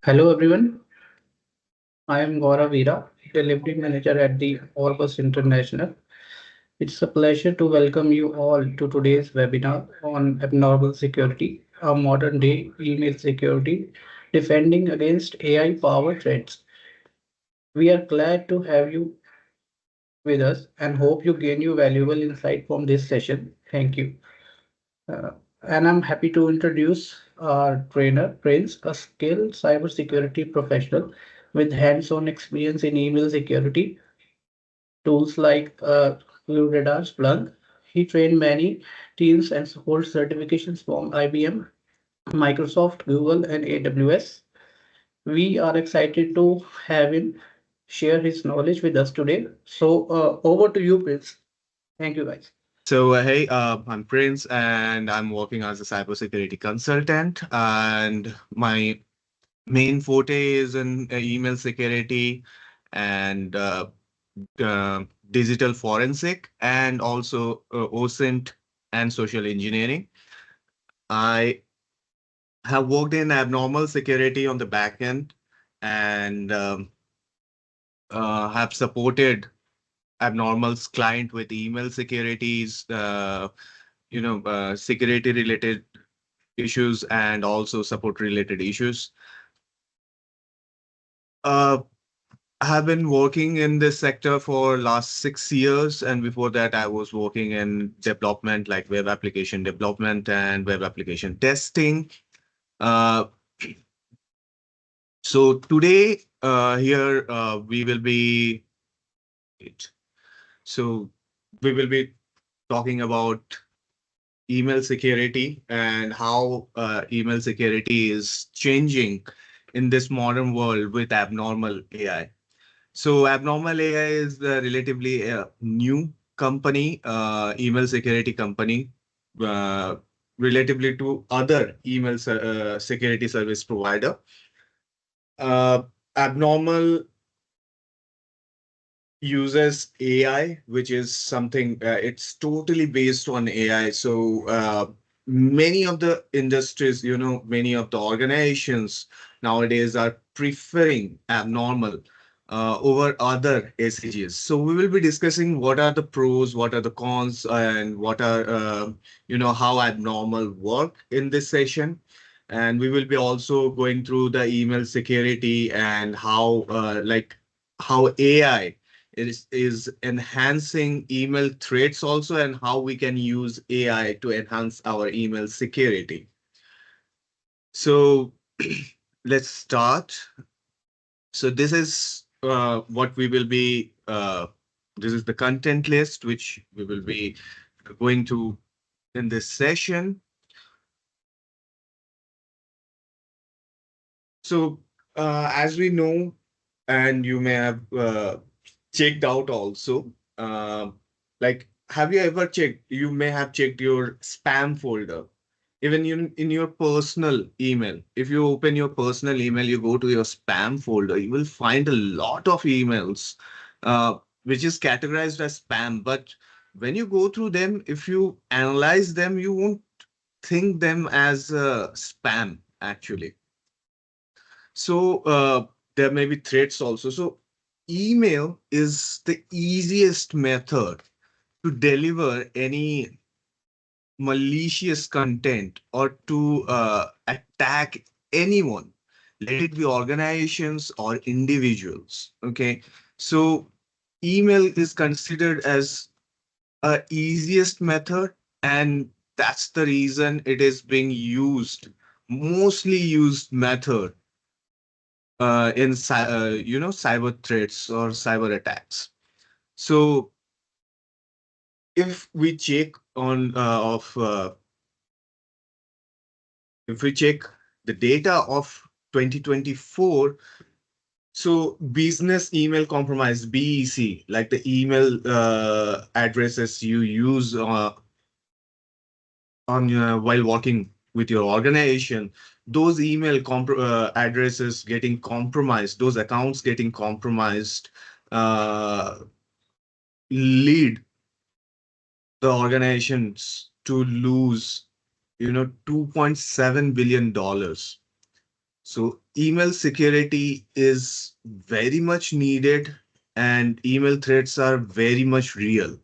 Hello everyone, I am Gaurav Veera, Delivery Manager at the Orbis International. It's a pleasure to welcome you all to today's webinar on abnormal security, a modern day email security defending against AI powered threats. We are glad to have you with us and hope you gain you valuable insight from this session. Thank you. Uh, and I'm happy to introduce our trainer, Prince, a skilled cybersecurity professional with hands-on experience in email security tools like Radar Splunk. He trained many teams and holds certifications from IBM, Microsoft, Google, and AWS. We are excited to have him share his knowledge with us today. So over to you, Prince. Thank you, guys. Hey, I'm Prince, and I'm working as a cybersecurity consultant. And my main forte is in email security and digital forensic, and also OSINT and social engineering. I have worked in abnormal security on the back end and have supported abnormal's client with email securities. Security related issues and also support related issues. Uh, I have been working in this sector for last 6 years, and before that, I was working in development like web application development and web application testing. Uh, so today, here we will be so we will be talking about email security and how email security is changing in this modern world with abnormal AI. So abnormal AI is relatively a new company, email security company, uh, relatively to other email security service provider. Abnormal uses AI, which is something it's totally based on AI. So many of the industries, many of the organizations nowadays are preferring abnormal over other SAGs. So we will be discussing what are the pros, what are the cons, and what are how abnormal work in this session. And we will be also going through the email security and how AI is enhancing email threats also, and how we can use AI to enhance our email security. So let's start. So this is what we will be, this is the content list which we will be going to in this session. So as we know, and you may have checked out also, like have you ever checked, you may have checked your spam folder, even in your personal email. If you open your personal email, you go to your spam folder, you will find a lot of emails which is categorized as spam. But when you go through them, if you analyze them, you won't think them as spam actually. So there may be threats also. So email is the easiest method to deliver any malicious content or to attack anyone, let it be organizations or individuals. Okay. So email is considered as a easiest method, and that's the reason it is being used, mostly used method in cyber threats or cyber attacks. So if we check on of if we check the data of 2024, so business email compromise, BEC, like the email addresses you use on while working with your organization, those addresses getting compromised, those accounts getting compromised, uh, lead the organizations to lose, $2.7 billion. So email security is very much needed, and email threats are very much real.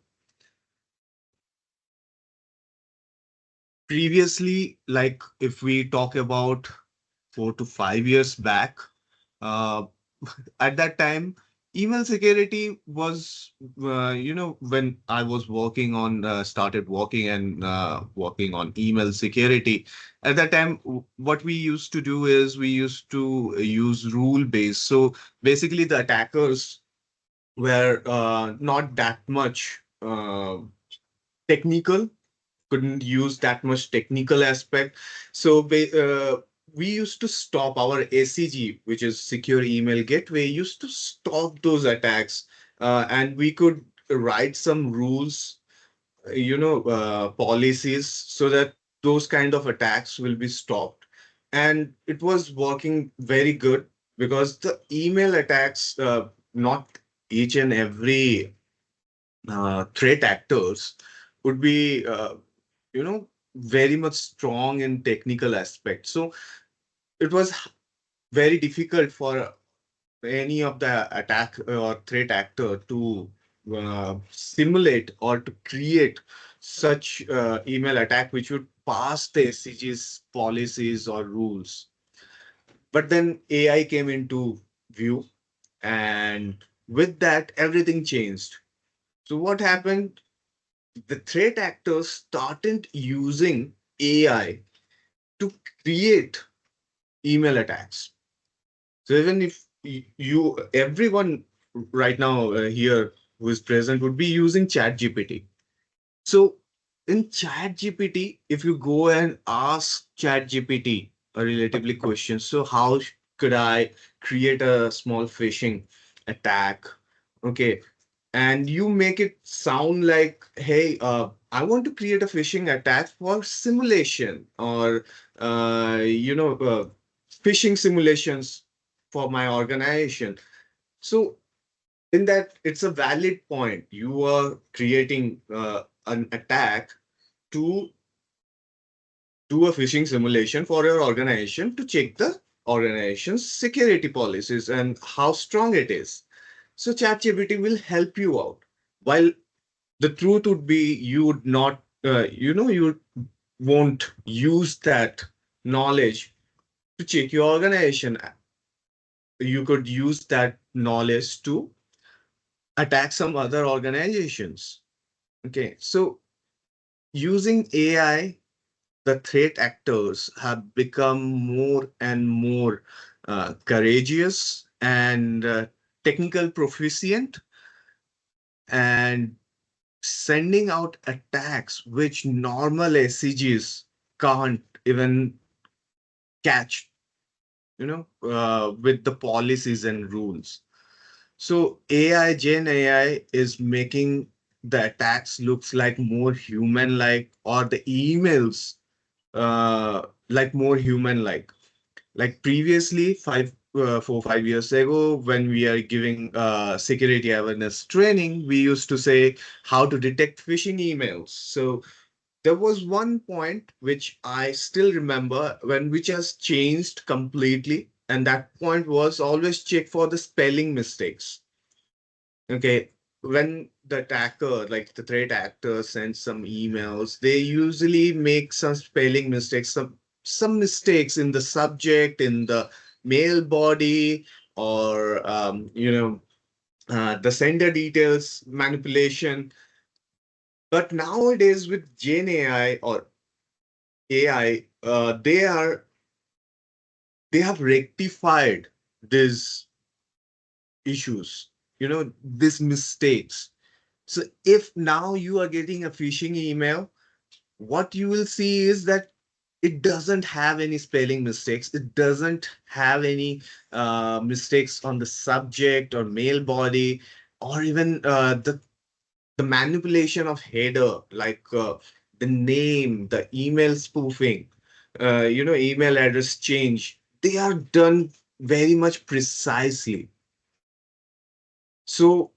Previously, like if we talk about 4 to 5 years back, uh, at that time, email security was, when I was started working and working on email security. At that time, what we used to do is we used to use rule based. So basically, the attackers were not that much technical, couldn't use that much technical aspect. So we used to stop our ACG, which is Secure Email Gateway, used to stop those attacks, and we could write some rules, policies, so that those kind of attacks will be stopped. And it was working very good because the email attacks, not each and every threat actors would be very much strong in technical aspects. So it was very difficult for any of the attack or threat actor to simulate or to create such email attack which would pass the SCG's policies or rules. But then AI came into view, and with that everything changed. So what happened? The threat actors started using AI to create email attacks. So even if everyone right now here who is present would be using ChatGPT. So in ChatGPT, if you go and ask ChatGPT a relatively question, so how could I create a small phishing attack? Okay, and you make it sound like, hey, I want to create a phishing attack for simulation, or phishing simulations for my organization. So in that, it's a valid point. You are creating an attack to do a phishing simulation for your organization to check the organization's security policies and how strong it is. So ChatGPT will help you out. While the truth would be you would not, you won't use that knowledge to check your organization. You could use that knowledge to attack some other organizations. Okay, so using AI, the threat actors have become more and more courageous and technical proficient, and sending out attacks which normal SCGs can't even catch, with the policies and rules. So Gen AI is making the attacks looks like more human-like, or the emails like more human-like. Like previously, 5 years when we are giving security awareness training, we used to say how to detect phishing emails. So there was one point which I still remember, which has changed completely, and that point was always check for the spelling mistakes. Okay, when the attacker, like the threat actor, sends some emails, they usually make some spelling mistakes, some mistakes in the subject, in the mail body, or the sender details manipulation. But nowadays with Gen AI or AI, they have rectified these issues, these mistakes. So if now you are getting a phishing email, what you will see is that it doesn't have any spelling mistakes. It doesn't have any mistakes on the subject or mail body, or even the manipulation of header, like the name, the email spoofing, email address change. They are done very much precisely. So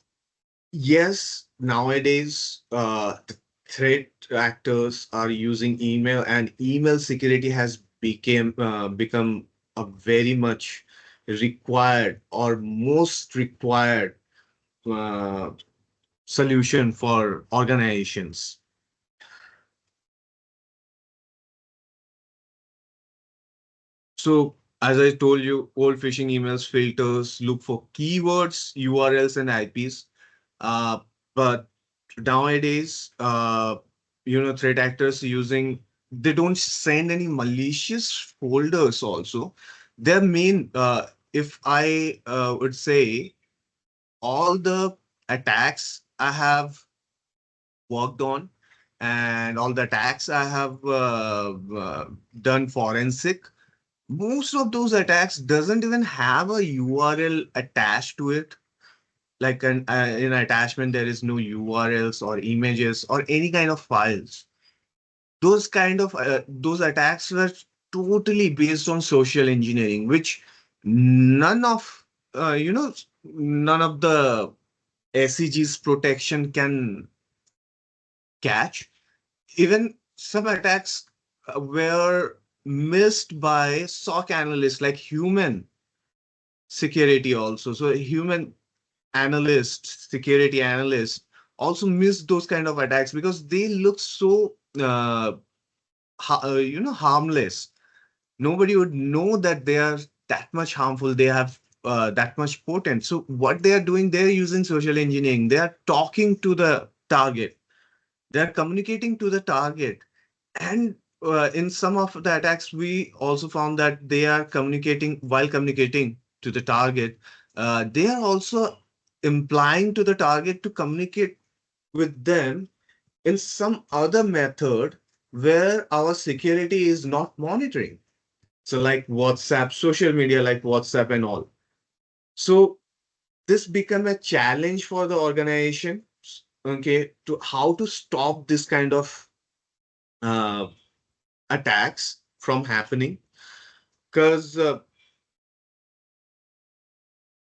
yes, nowadays the threat actors are using email, and email security has become a very much required or most required uh, solution for organizations. So, as I told you, old phishing emails filters look for keywords, URLs, and IPs. Uh, but nowadays, threat actors using, they don't send any malicious folders also. Their main, if I would say, all the attacks I have worked on and all the attacks I have done forensic, most of those attacks doesn't even have a URL attached to it. Like in attachment, there is no URLs or images or any kind of files. Those attacks were totally based on social engineering, which none of none of the SEG's protection can catch. Even some attacks were missed by SOC analysts, like human security also. So human analysts, security analysts also miss those kind of attacks because they look so harmless. Nobody would know that they are that much harmful. They have that much potent. So what they are doing, they're using social engineering. They are talking to the target. They are communicating to the target. And in some of the attacks, we also found that they are communicating while communicating to the target. They are also implying to the target to communicate with them in some other method where our security is not monitoring. So, like WhatsApp, social media like WhatsApp and all. So, this become a challenge for the organization, okay, to how to stop this kind of uh, attacks from happening, because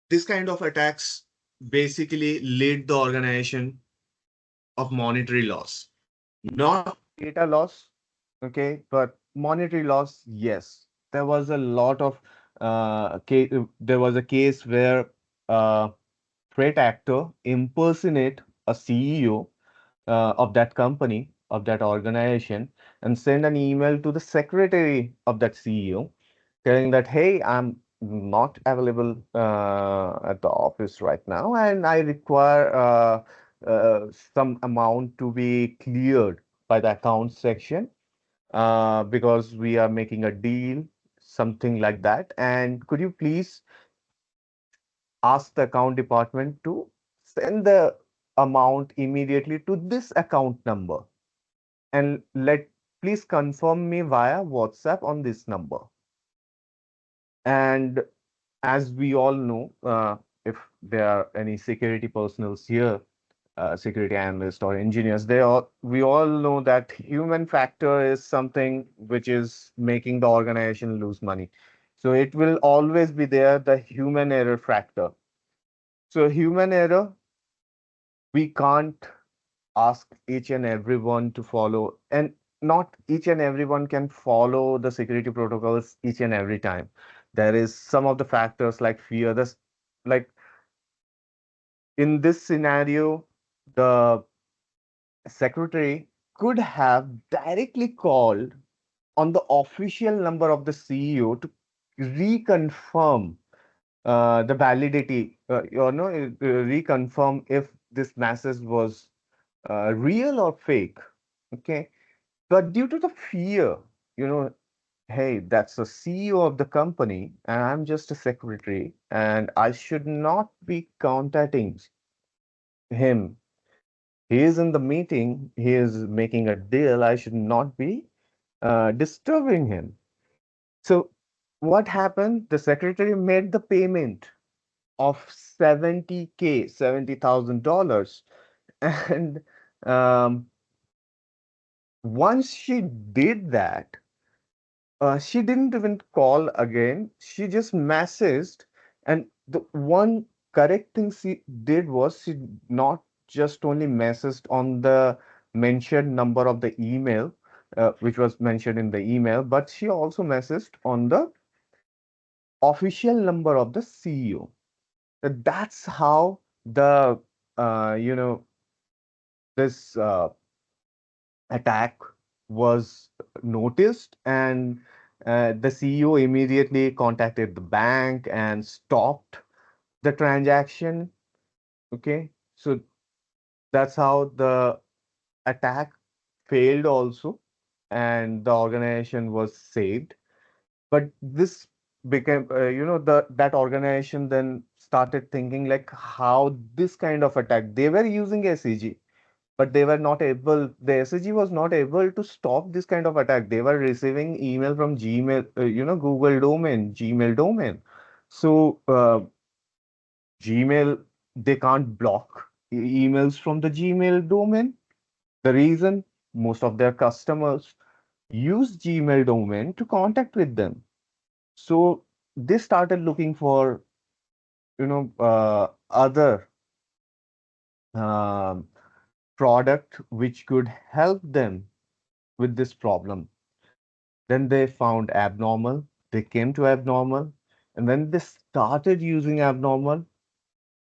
this kind of attacks basically lead the organization of monetary loss, not data loss, okay, but monetary loss. Yes, there was a lot of there was a case where a threat actor impersonate a CEO of that company, of that organization, and send an email to the secretary of that CEO telling that, hey, I'm not available at the office right now, and I require some amount to be cleared by the accounts section because we are making a deal, something like that. And could you please ask the account department to send the amount immediately to this account number, and let please confirm me via WhatsApp on this number. And as we all know, if there are any security personnels here, security analysts or engineers, we all know that human factor is something which is making the organization lose money. So it will always be there, the human error factor. So human error, we can't ask each and everyone to follow, and not each and everyone can follow the security protocols each and every time. There is some of the factors like fear. This, like in this scenario, the secretary could have directly called on the official number of the CEO to reconfirm the validity, reconfirm if this message was real or fake. Okay. But due to the fear, you know, hey, that's the CEO of the company, and I'm just a secretary, and I should not be contacting him. He is in the meeting, he is making a deal, I should not be disturbing him. So, what happened? The secretary made the payment of 70K, $70,000. And once she did that, she didn't even call again. She just messaged, and the one correct thing she did was she not just only messaged on the mentioned number of the email, which was mentioned in the email, but she also messaged on the official number of the CEO. That's how the you know this attack was noticed, and the CEO immediately contacted the bank and stopped the transaction. Okay, so that's how the attack failed also, and the organization was saved. But this became, the that organization then started thinking like how this kind of attack, they were using SEG, but they were not able, the SEG was not able to stop this kind of attack. They were receiving email from Gmail, Google domain, Gmail domain. So Gmail, they can't block emails from the Gmail domain. The reason, most of their customers use Gmail domain to contact with them. So they started looking for, other um, product which could help them with this problem. Then they found abnormal. They came to abnormal, and when they started using abnormal,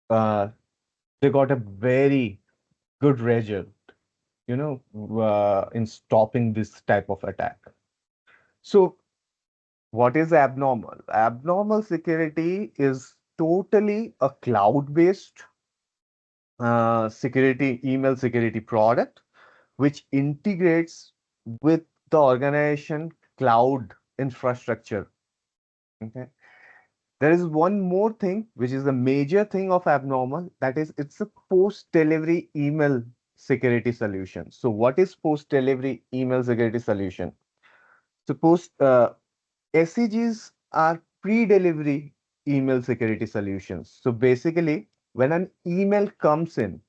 uh, they got a very good result, in stopping this type of attack. So, what is abnormal? Abnormal security is totally a cloud-based email security product, which integrates with the organization cloud infrastructure. Okay. There is one more thing, which is a major thing of abnormal, that is, it's a post-delivery email security solution. So, what is post-delivery email security solution? Suppose SCGs are pre-delivery email security solutions. So, basically, when an email comes in,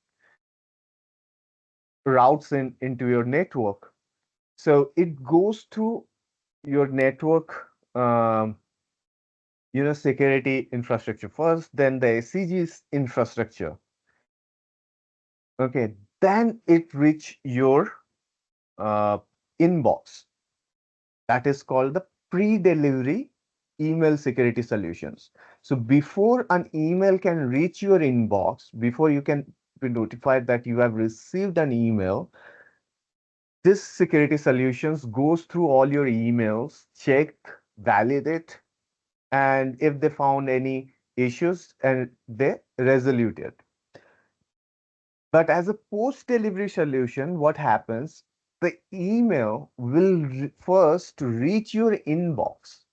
routes into your network, so it goes through your network, security infrastructure first, then the SCG's infrastructure. Okay, then it reach your uh, inbox. That is called the pre-delivery email security solutions. So before an email can reach your inbox, before you can be notified that you have received an email, this security solutions goes through all your emails, check, validate, and if they found any issues, and they resolve it. But as a post-delivery solution, what happens? The email will first reach your inbox,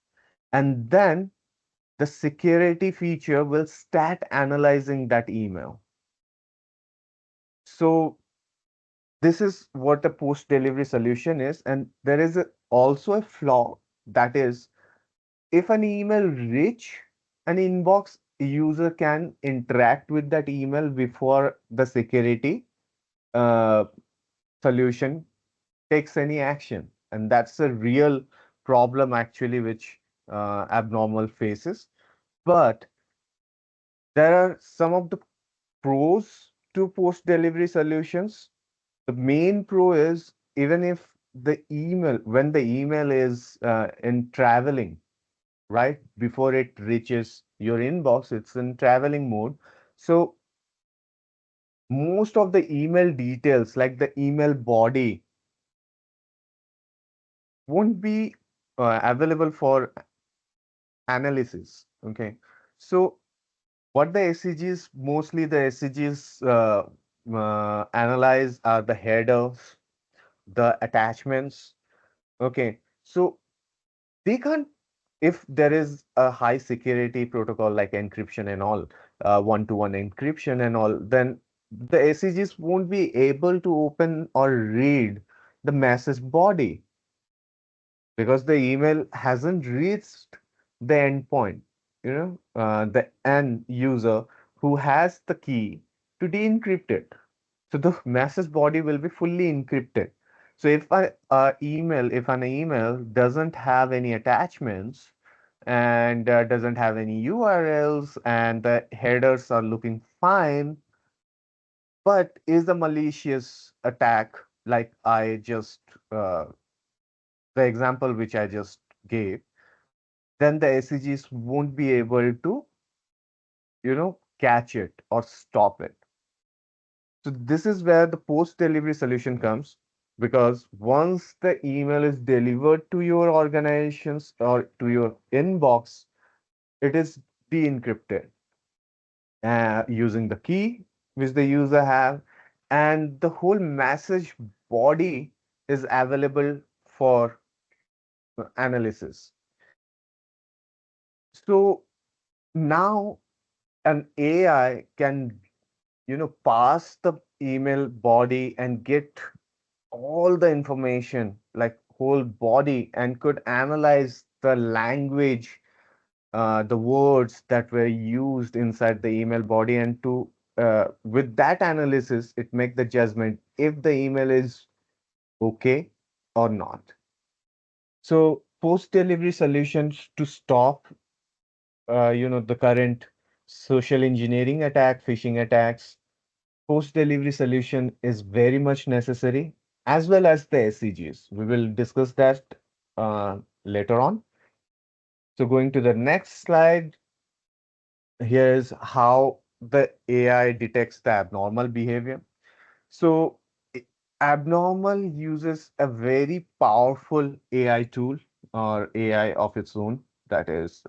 and then the security feature will start analyzing that email. So this is what a post-delivery solution is, and there is also a flaw, that is, if an email reach an inbox, user can interact with that email before the security uh, solution takes any action. And that's a real problem actually, which abnormal faces. But there are some of the pros to post delivery solutions. The main pro is, even if the email, when the email is in traveling, right before it reaches your inbox, it's in traveling mode. So most of the email details, like the email body, won't be available for analysis. Okay. So what the SCGs, mostly the SCGs analyze are the headers, the attachments. Okay. So they can't, if there is a high security protocol like encryption and all, one-to-one encryption and all, then the SCGs won't be able to open or read the message body, because the email hasn't reached the endpoint, the end user who has the key to de-encrypt it. So the message body will be fully encrypted. So if an email doesn't have any attachments, and doesn't have any URLs, and the headers are looking fine, but is a malicious attack, like uh, the example which I just gave, then the SEGs won't be able to, catch it or stop it. So this is where the post-delivery solution comes, because once the email is delivered to your organizations or to your inbox, it is de-encrypted using the key which the user have, and the whole message body is available for analysis. So now an AI can, pass the email body and get all the information, like whole body, and could analyze the language, the words that were used inside the email body, and to with that analysis, it make the judgment if the email is okay or not. So post-delivery solutions to stop, the current social engineering attack, phishing attacks, post-delivery solution is very much necessary, as well as the SCGs. We will discuss that later on. So going to the next slide, here's how the AI detects the abnormal behavior. So i- abnormal uses a very powerful AI tool or AI of its own. That is,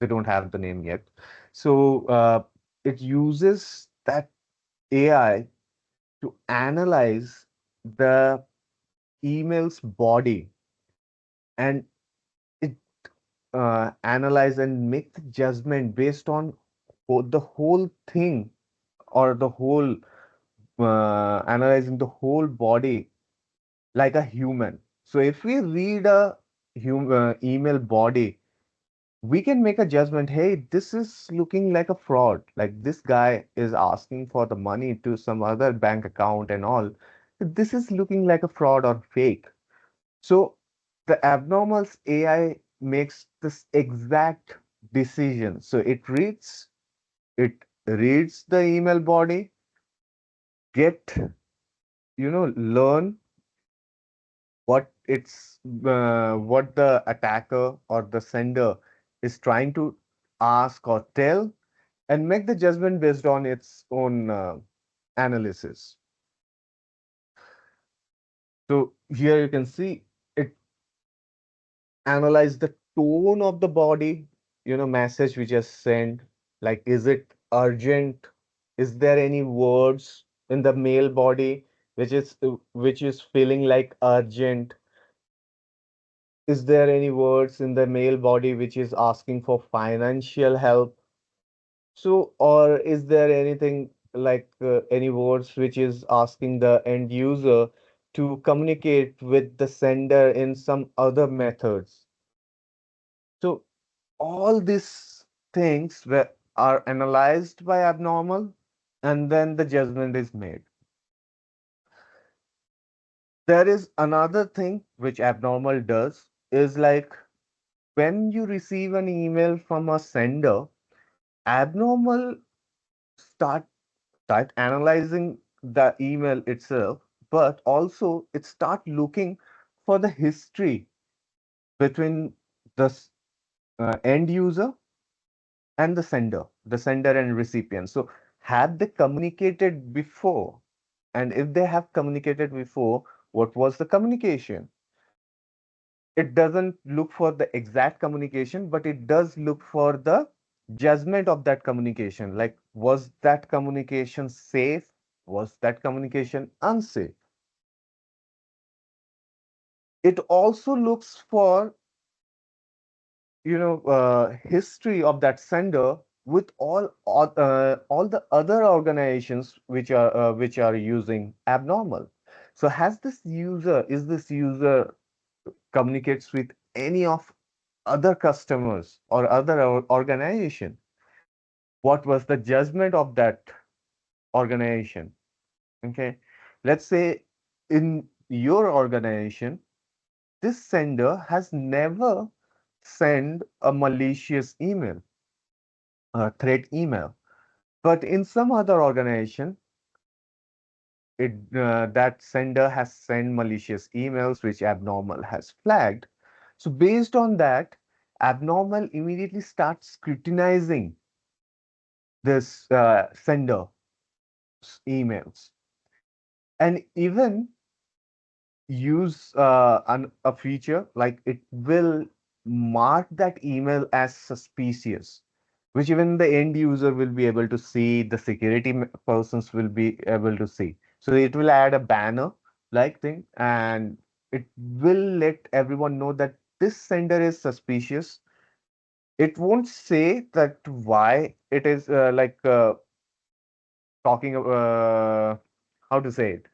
they don't have the name yet. So it uses that AI to analyze the email's body, and it analyze and make the judgment based on the whole thing, or the whole analyzing the whole body like a human. So if we read a email body, we can make a judgment, hey, this is looking like a fraud. Like this guy is asking for the money to some other bank account and all. This is looking like a fraud or fake. So the abnormals AI makes this exact decision. So it reads the email body, get, learn what the attacker or the sender is trying to ask or tell, and make the judgment based on its own analysis. So here you can see it analyze the tone of the body, message which is sent, like is it urgent? Is there any words in the mail body which is feeling like urgent? Is there any words in the mail body which is asking for financial help? So, or is there anything like any words which is asking the end user to communicate with the sender in some other methods? So, all these things are analyzed by abnormal, and then the judgment is made. There is another thing which abnormal does is like when you receive an email from a sender, abnormal start start analyzing the email itself, but also it start looking for the history between the end user and the sender and recipient. So have they communicated before? And if they have communicated before, what was the communication? It doesn't look for the exact communication, but it does look for the judgment of that communication. Like, was that communication safe? Was that communication unsafe? It also looks for, history of that sender with all the other organizations which are using abnormal. So is this user communicates with any of other customers or other organization? What was the judgment of that organization? Okay, let's say in your organization, this sender has never sent a malicious email, a threat email, but in some other organization, that sender has sent malicious emails which abnormal has flagged. So based on that, abnormal immediately starts scrutinizing this sender emails, and even use a feature like it will mark that email as suspicious, which even the end user will be able to see, the security persons will be able to see. So it will add a banner like thing, and it will let everyone know that this sender is suspicious. It won't say that why it is talking how to say it.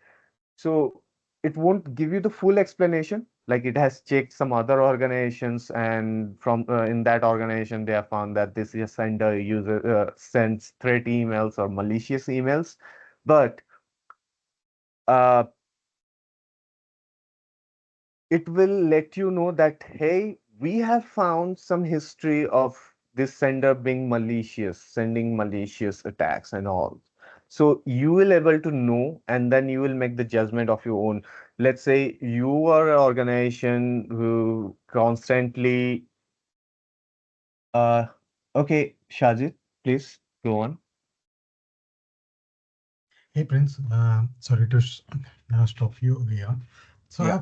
So it won't give you the full explanation. Like it has checked some other organizations, and from in that organization, they have found that this is sender user sends threat emails or malicious emails. But uh, it will let you know that, hey, we have found some history of this sender being malicious, sending malicious attacks and all. So you will able to know, and then you will make the judgment of your own. Let's say you are an organization who constantly, uh, okay, Shajit, please go on. Hey Prince, sorry to stop you here. So Yeah.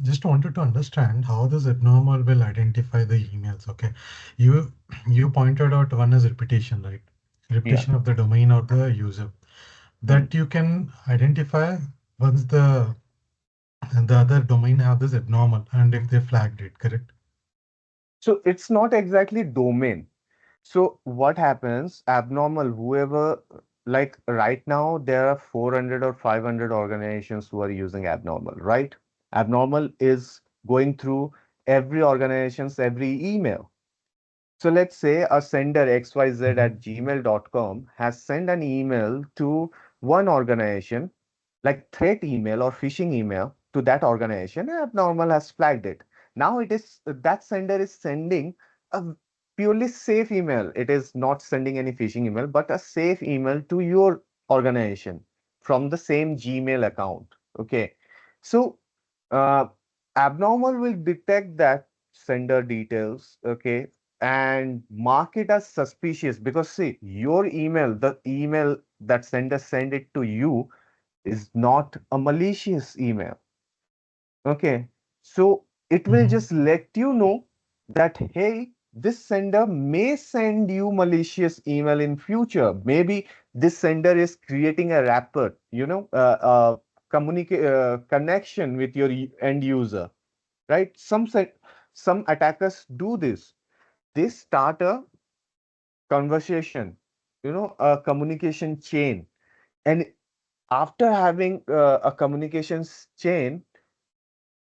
just wanted to understand how this abnormal will identify the emails. Okay, you you pointed out one is repetition, right? Yeah. Repetition of the domain or the user Mhm. that you can identify once the other domain have this abnormal and if they flagged it, correct? So it's not exactly domain. So what happens, abnormal, whoever, like right now, there are 400 or 500 organizations who are using abnormal, right? Abnormal is going through every organization's every email. So let's say a sender XYZ Mhm. at gmail.com has sent an email to one organization, like threat email or phishing email to that organization, and abnormal has flagged it. Now it is that sender is sending a purely safe email. It is not sending any phishing email, but a safe email to your organization from the same Gmail account. Okay. So uh, abnormal will detect that sender details, okay, and mark it as suspicious because see, your email, the email that sender send it to you is not a malicious email. Okay. So it will Mhm. just let you know that, hey, this sender may send you malicious email in future. Maybe this sender is creating a wrapper, connection with your end user, right? Some attackers do this. They start a conversation, a communication chain. And after having a communications chain,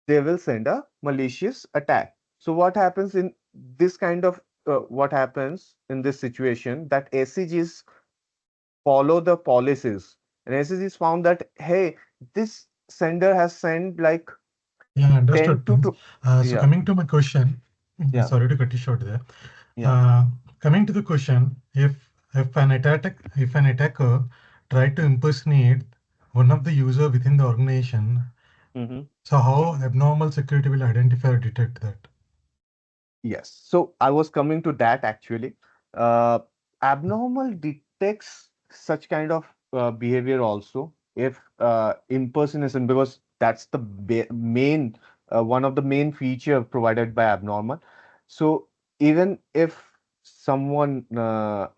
they will send a malicious attack. So what happens in this situation that SCGs follow the policies, and SCGs found that, hey, this sender has sent like Yeah, 10 understood, to, Prince. to So yeah, coming to my question, yeah, sorry to cut you short there. yeah. Uh, Coming to the question, if an attacker tried to impersonate one of the user within the organization, Mhm. so how abnormal security will identify or detect that? Yes. So I was coming to that actually. Uh, Abnormal detects such kind of behavior also if impersonation, because that's the main one of the main feature provided by abnormal. So even if someone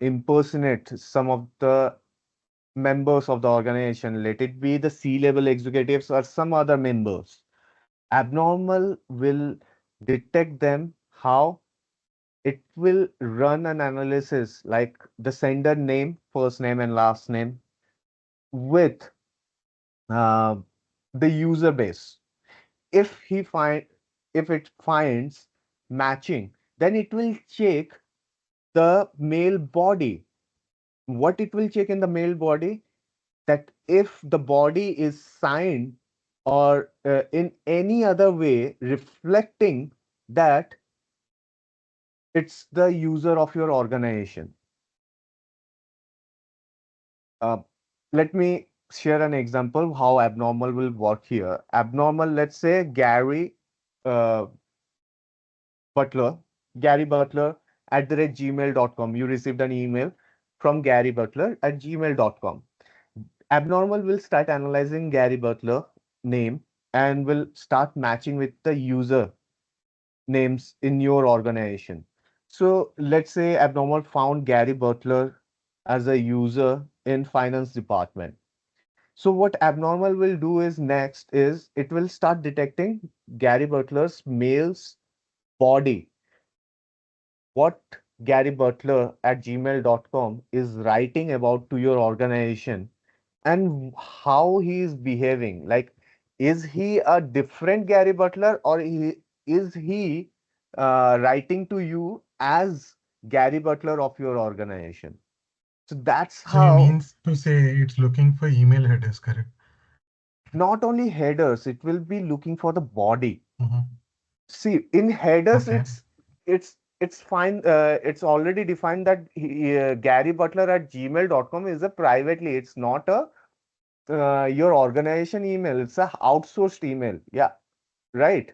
impersonates some of the members of the organization, let it be the C-level executives or some other members, abnormal will detect them. How? It will run an analysis like the sender name, first name and last name with uh, the user base. If he find if it finds matching, then it will check the mail body. What it will check in the mail body, that if the body is signed or in any other way reflecting that it's the user of your organization. Uh, Let me share an example how abnormal will work here. Abnormal, let's say Gary, uh, Butler, Gary Butler @gmail.com. You received an email from Gary Butler at gmail.com. Abnormal will start analyzing Gary Butler name and will start matching with the user names in your organization. So let's say Abnormal found Gary Butler as a user in finance department. So what Abnormal will do is next is it will start detecting Gary Butler's mail's body, what Gary Butler at gmail.com is writing about to your organization and how he is behaving. Like, is he a different Gary Butler, or is he writing to you as Gary Butler of your organization? So that's So you how means to say it's looking for email headers, correct? not only headers, it will be looking for the body. Mhm. See, in headers, Okay. it's fine. It's already defined that Gary Butler at gmail.com is a privately. It's not a your organization email. It's a outsourced email. Yeah, right.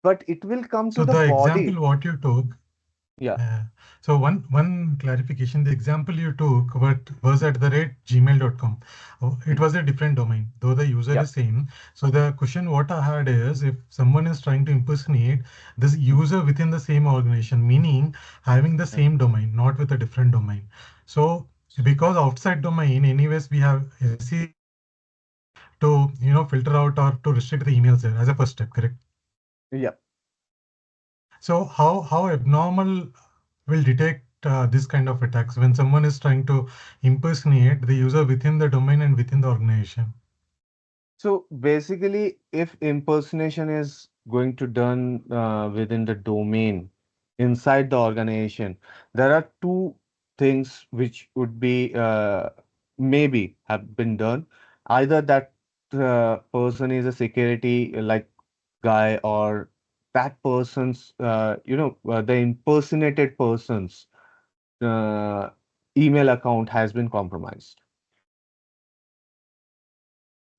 But it will come to So the the example body. what you took, Yeah, so one clarification, the example you took what was at the rate gmail.com. Oh, it mm, was a different domain, though the user yeah, is same. So the question what I had is if someone is trying to impersonate this mm, user within the same organization, meaning having the yeah. same domain, not with a different domain. So because outside domain, anyways, we have SEO to filter out or to restrict the emails there as a first step, correct? Yeah. So how abnormal will detect this kind of attacks when someone is trying to impersonate the user within the domain and within the organization? So basically, if impersonation is going to done within the domain inside the organization, there are two things which would be maybe have been done. Either that person is a security like guy, or that person's the impersonated person's uh, email account has been compromised.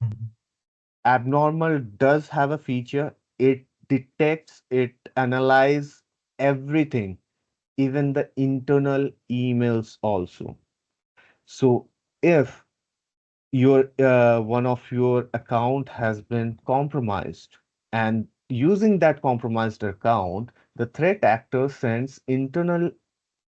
Mhm. Abnormal does have a feature. It detects, it analyzes everything, even the internal emails also. So if your one of your account has been compromised, and using that compromised account, the threat actor sends internal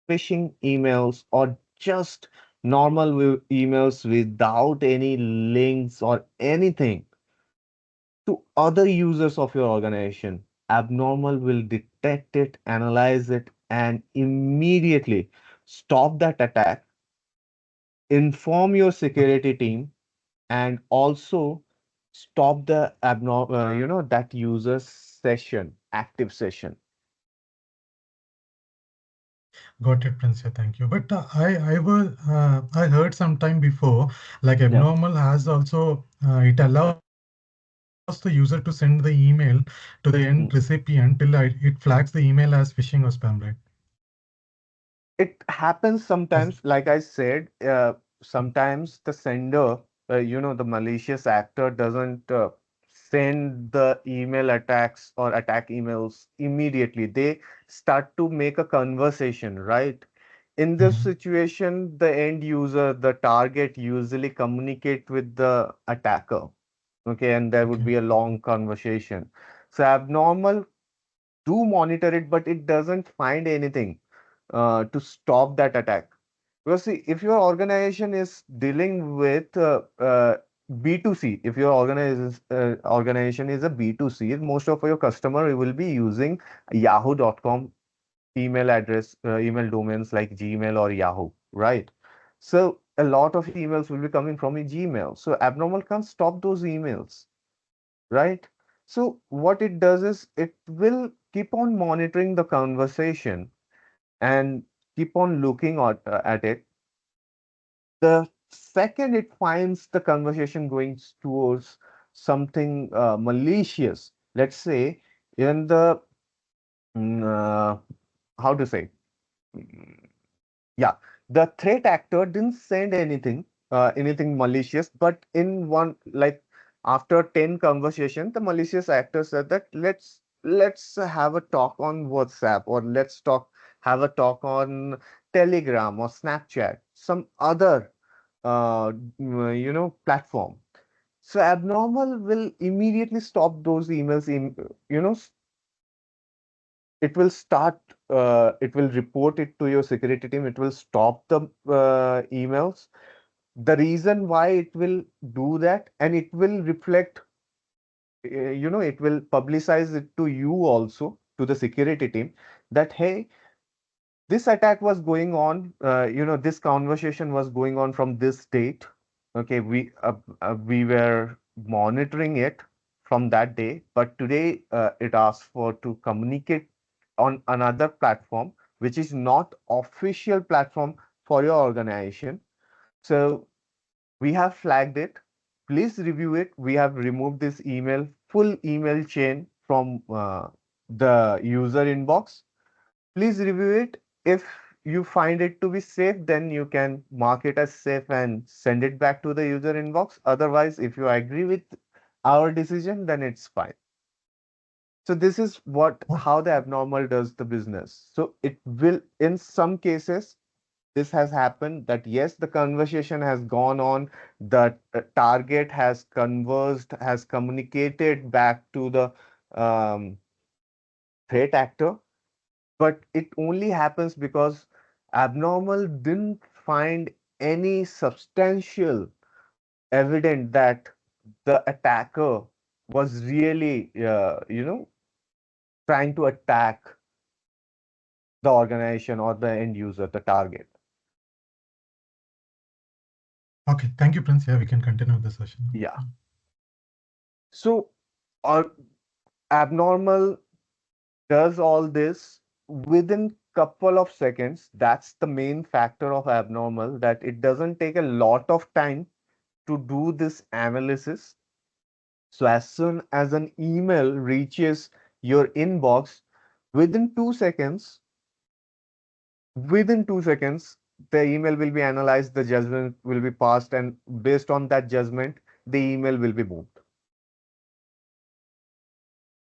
phishing emails or just normal emails without any links or anything to other users of your organization. Abnormal will detect it, analyze it, and immediately stop that attack, inform your security team, and also stop the that user's session, active session. Got it, Prince. Yeah, thank you. But I heard some time before, like Yeah. abnormal has also it allows the user to send the email to the end recipient till it flags the email as phishing or spam, right? It happens Is sometimes, like I said, sometimes the sender, the malicious actor doesn't send the email attacks or attack emails immediately. They start to make a conversation, right? In this Mhm. situation, the end user, the target, usually communicate with the attacker. Okay, and there would Okay. be a long conversation. So abnormal do monitor it, but it doesn't find anything to stop that attack. Because see, if your organization is dealing with B2C, if your organization is a B2C, most of your customer will be using yahoo.com email address, email domains like Gmail or Yahoo, right? So a lot of emails will be coming from a Gmail. So abnormal can't stop those emails, right? So what it does is it will keep on monitoring the conversation and keep on looking at it. The second it finds the conversation going towards something malicious, let's say in the mm, uh, how to say, mm, yeah, the threat actor didn't send anything malicious, but in one like after 10 conversations, the malicious actor said that let's let's have a talk on WhatsApp, or let's have a talk on Telegram or Snapchat, some other platform. So abnormal will immediately stop those emails in, you know, it will start, it will report it to your security team. It will stop the emails. The reason why it will do that, and it will reflect, it will publicize it to you also, to the security team, that, hey, this attack was going on, this conversation was going on from this date. Okay, we were monitoring it from that day, but today it asked for to communicate on another platform, which is not official platform for your organization. So we have flagged it. Please review it. We have removed this full email chain from the user inbox. Please review it. If you find it to be safe, then you can mark it as safe and send it back to the user inbox. Otherwise, if you agree with our decision, then it's fine. So this is Oh, how the abnormal does the business. So it will, in some cases, this has happened that yes, the conversation has gone on, the target has conversed, has communicated back to the um, threat actor, but it only happens because abnormal didn't find any substantial evidence that the attacker was really, trying to attack the organization or the end user, the target. okay. Thank you, Prince. Yeah, we can continue the session. Yeah. So, our abnormal does all this within couple of seconds. That's the main factor of abnormal, that it doesn't take a lot of time to do this analysis. So as soon as an email reaches your inbox, within 2 seconds, within 2 seconds, the email will be analyzed, the judgment will be passed, and based on that judgment, the email will be moved.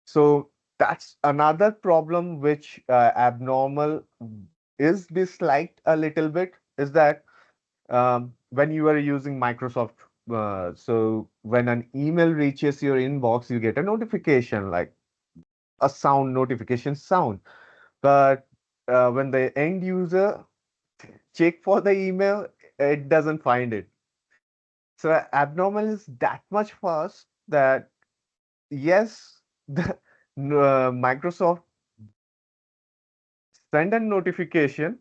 So that's another problem which abnormal is disliked a little bit, is that when you are using Microsoft, so when an email reaches your inbox, you get a notification, like a sound notification sound. But when the end user check for the email, it doesn't find it. So abnormal is that much fast that yes, the Microsoft send a notification,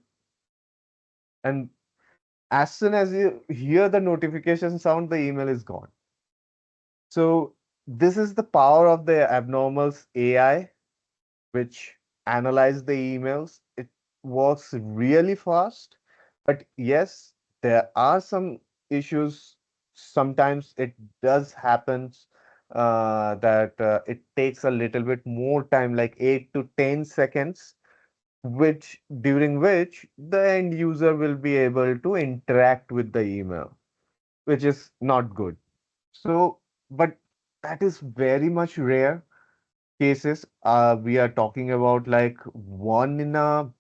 and as soon as you hear the notification sound, the email is gone. So this is the power of the abnormal's AI, which analyze the emails. It works really fast, but yes, there are some issues. Sometimes it does happen that it takes a little bit more time, like 8 to 10 seconds, which during which the end user will be able to interact with the email, which is not good. So, but that is very much rare cases. We are talking about like one in a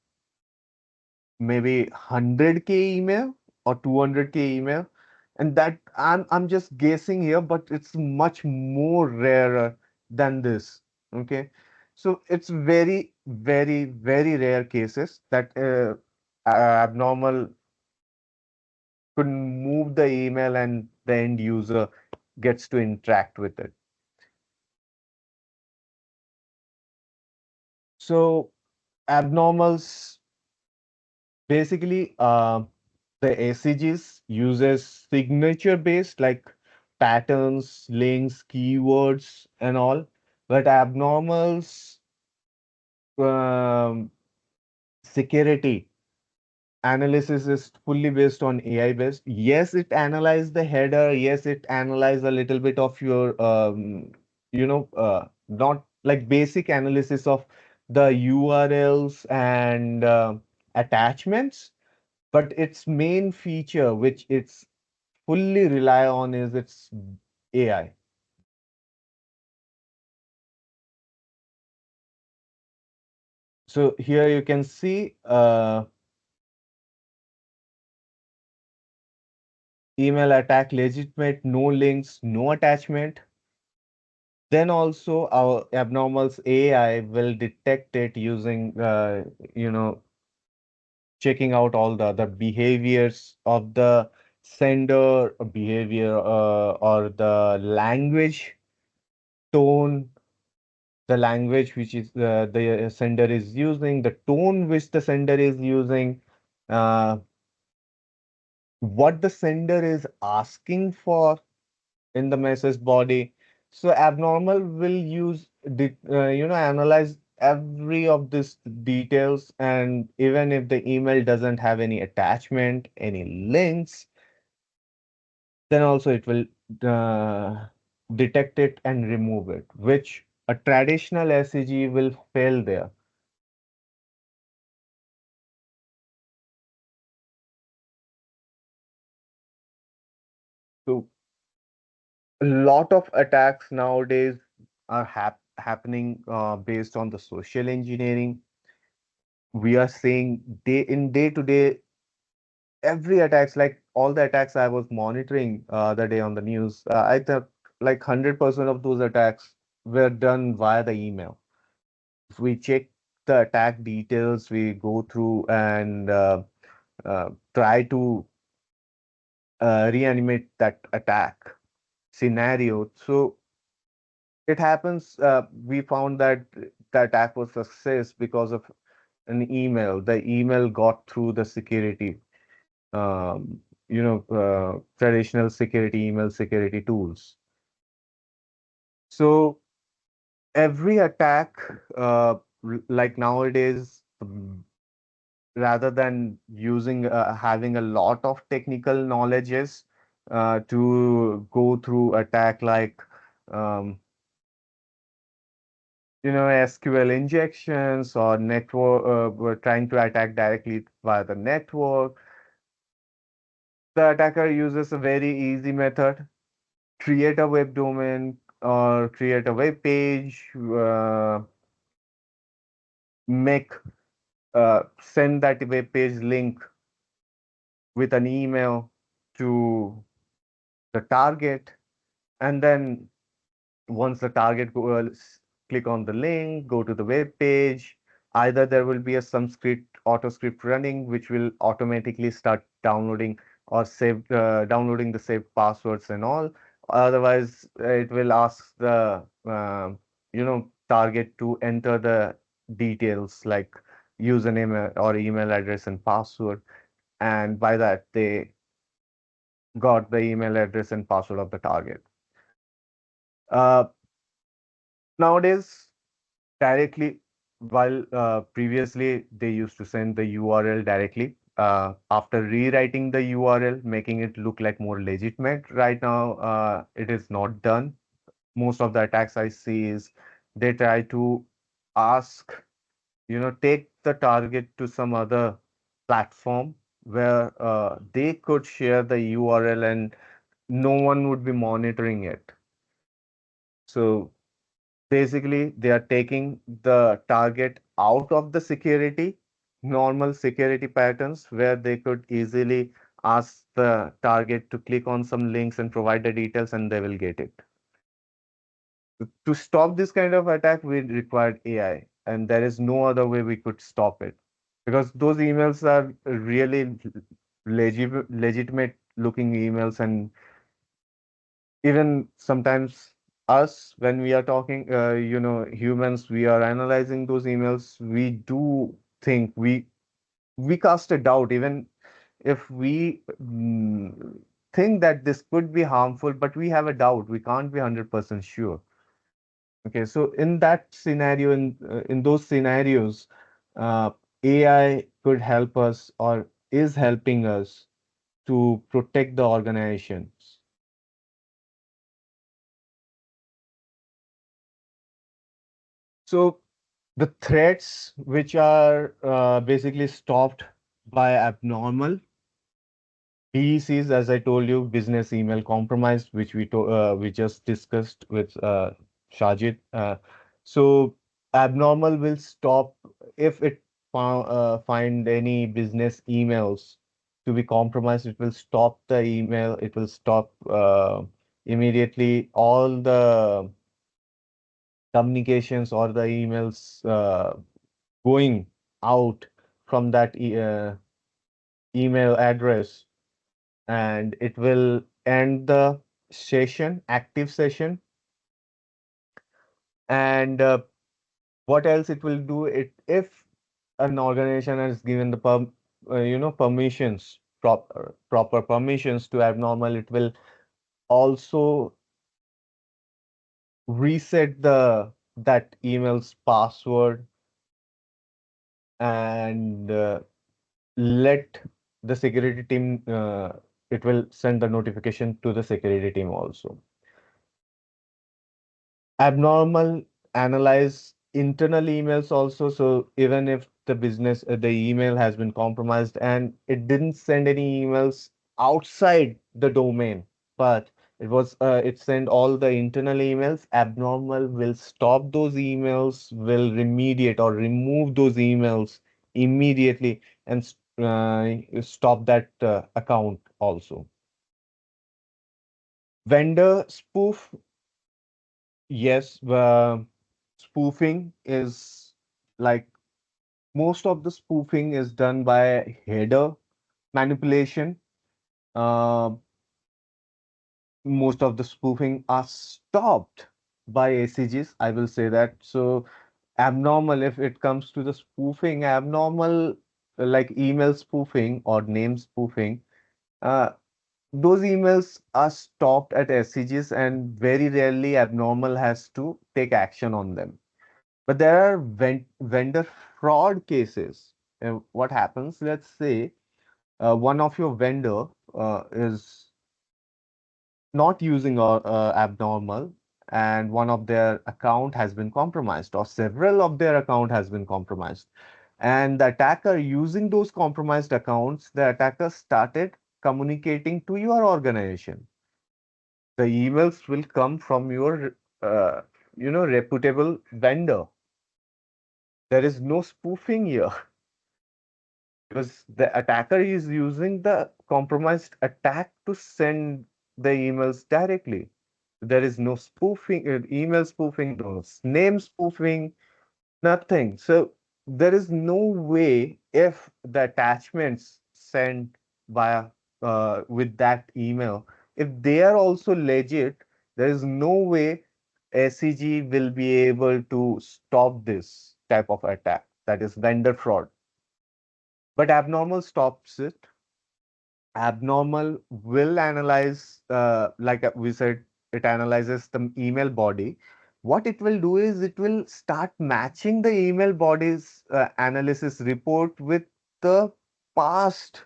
maybe 100K email or 200K email. And that I'm just guessing here, but it's much more rarer than this. Okay. So it's very, very, very rare cases that abnormal could move the email and the end user gets to interact with it. So abnormals basically, the ACGs uses signature based, like patterns, links, keywords, and all. But abnormals, um, security analysis is fully based on AI based. Yes, it analyzes the header. Yes, it analyzes a little bit of your, not like basic analysis of the URLs and attachments, but its main feature, which it's fully rely on, is its AI. So here you can see email attack legitimate, no links, no attachment. Then also our abnormals AI will detect it using you know checking out all the other behaviors of the sender behavior or the language tone, the language which is the sender is using, the tone which the sender is using, uh, what the sender is asking for in the message body. So abnormal will analyze every of these details, and even if the email doesn't have any attachment, any links, then also it will detect it and remove it, which a traditional SEG will fail there. So a lot of attacks nowadays are happening based on the social engineering. We are seeing day to day every attacks, like all the attacks I was monitoring the day on the news. I think like 100% of those attacks were done via the email. If we check the attack details, we go through and try to reanimate that attack scenario. So it happens, we found that the attack was success because of an email. The email got through the security, traditional security email security tools. So every attack, like nowadays, rather than using having a lot of technical knowledges to go through attack like um, SQL injections or network, we're trying to attack directly via the network. The attacker uses a very easy method: create a web domain or create a web page, make send that web page link with an email to the target, and then once the target click on the link, go to the web page. Either there will be some script, auto script running, which will automatically start downloading or downloading the saved passwords and all. Otherwise, it will ask the target to enter the details like username or email address and password, and by that they got the email address and password of the target. Uh, Nowadays, directly, while previously they used to send the URL directly. After rewriting the URL, making it look like more legitimate, right now it is not done. Most of the attacks I see is they try to ask, take the target to some other platform where they could share the URL and no one would be monitoring it. So basically, they are taking the target out of the security, normal security patterns where they could easily ask the target to click on some links and provide the details and they will get it. To stop this kind of attack, we required AI, and there is no other way we could stop it because those emails are really legitimate looking emails, and even sometimes us when we are talking humans, we are analyzing those emails, we do think we cast a doubt even if we think that this could be harmful, but we have a doubt, we can't be 100% sure. Okay, so in that scenario, in those scenarios, uh, AI could help us or is helping us to protect the organizations. So the threats which are basically stopped by abnormal BECs, as I told you, business email compromise, which we just discussed with Shajid. So abnormal will stop if it find any business emails to be compromised, it will stop the email. It will stop immediately all the communications or the emails going out from that email address, and it will end the session, active session. And what else it will do? It if an organization has given the permissions, proper permissions to abnormal, it will also reset the that email's password, and let the security team, it will send the notification to the security team also. Abnormal analyze internal emails also. So even if the business, the email has been compromised and it didn't send any emails outside the domain, but it sent all the internal emails, abnormal will stop those emails, will remediate or remove those emails immediately, and stop that account also. Vendor spoof. Yes, spoofing is like, most of the spoofing is done by header manipulation. Uh, Most of the spoofing are stopped by ACGs, I will say that. So abnormal, if it comes to the spoofing, abnormal, like email spoofing or name spoofing, uh, those emails are stopped at SCGs, and very rarely abnormal has to take action on them. But there are vendor fraud cases. What happens? Let's say one of your vendor is not using abnormal, and one of their account has been compromised, or several of their account has been compromised. And the attacker, using those compromised accounts, the attacker started communicating to your organization. The emails will come from your reputable vendor. There is no spoofing here. Because the attacker is using the compromised attack to send the emails directly. There is no spoofing, email spoofing, no name spoofing, nothing. So there is no way, if the attachments sent via with that email, if they are also legit, there is no way SCG will be able to stop this type of attack, that is vendor fraud. But abnormal stops it. Abnormal will analyze, like we said, it analyzes the email body. What it will do is it will start matching the email body's analysis report with the past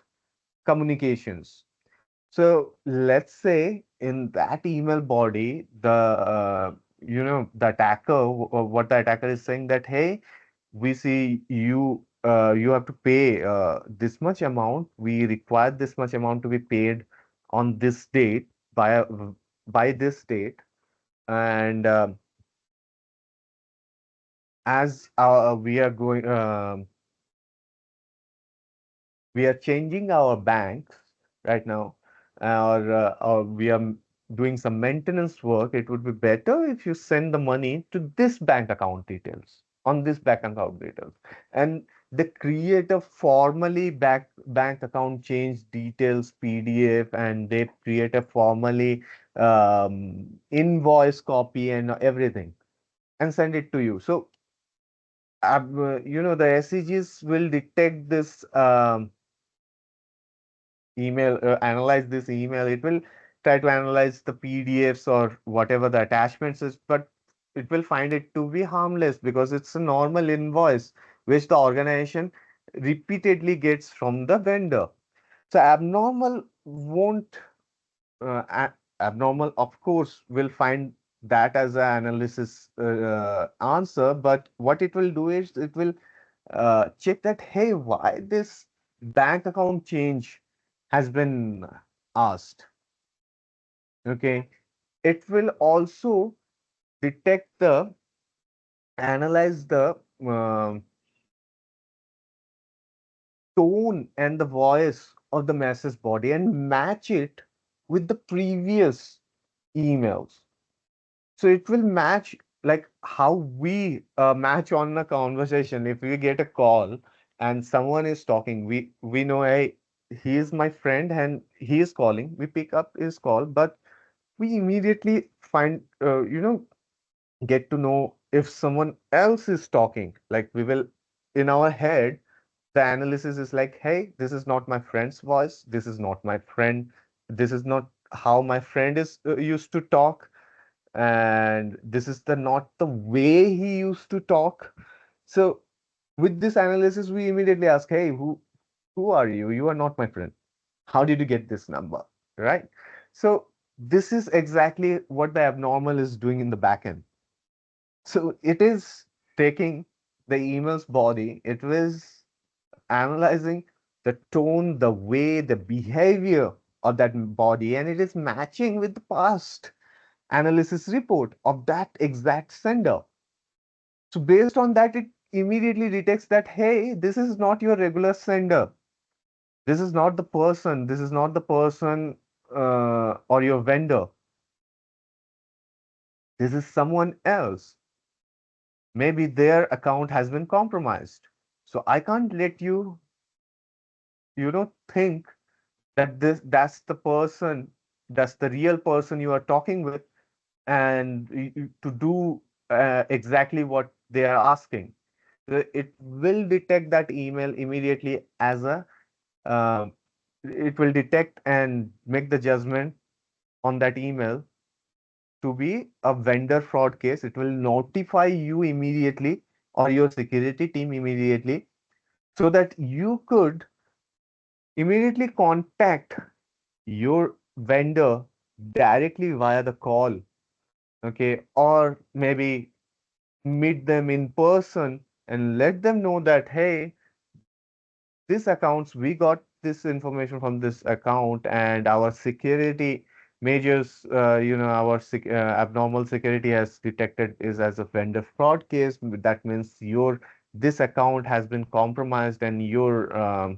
communications. So let's say in that email body, the attacker, what the attacker is saying, that hey, we see you have to pay this much amount. We require this much amount to be paid on this date, by this date. And as we are going, we are changing our banks right now, or we are doing some maintenance work. It would be better if you send the money to this bank account details, on this bank account details. And they create a formally bank account change details PDF, and they create a formally invoice copy and everything, and send it to you. So the SCGs will detect this email, analyze this email. It will try to analyze the PDFs or whatever the attachments is, but it will find it to be harmless, because it's a normal invoice which the organization repeatedly gets from the vendor. So abnormal won't, abnormal of course will find that as an analysis answer, but what it will do is it will check that, hey, why this bank account change has been asked. Okay. It will also detect the, analyze the tone and the voice of the message body and match it with the previous emails. So it will match like how we match on a conversation. If we get a call and someone is talking, we know, hey, he is my friend and he is calling. We pick up his call, but we immediately find, get to know if someone else is talking. Like we will, in our head, the analysis is like, hey, this is not my friend's voice. This is not my friend. This is not how my friend is used to talk, and this is the not the way he used to talk. So with this analysis, we immediately ask, hey, who are you? You are not my friend. How did you get this number? Right? So this is exactly what the abnormal is doing in the backend. So it is taking the email's body, it was analyzing the tone, the way, the behavior of that body, and it is matching with the past analysis report of that exact sender. So based on that, it immediately detects that, hey, this is not your regular sender. This is not the person. This is not the person or your vendor. This is someone else. Maybe their account has been compromised. So I can't let you, think that that's the person, that's the real person you are talking with, and to do exactly what they are asking. So it will detect that email immediately as a, uh, it will detect and make the judgment on that email to be a vendor fraud case. It will notify you immediately or your security team immediately so that you could immediately contact your vendor directly via the call, okay, or maybe meet them in person and let them know that, hey, this accounts, we got this information from this account, and our security measures, our abnormal security has detected is as a vendor fraud case. That means your this account has been compromised and your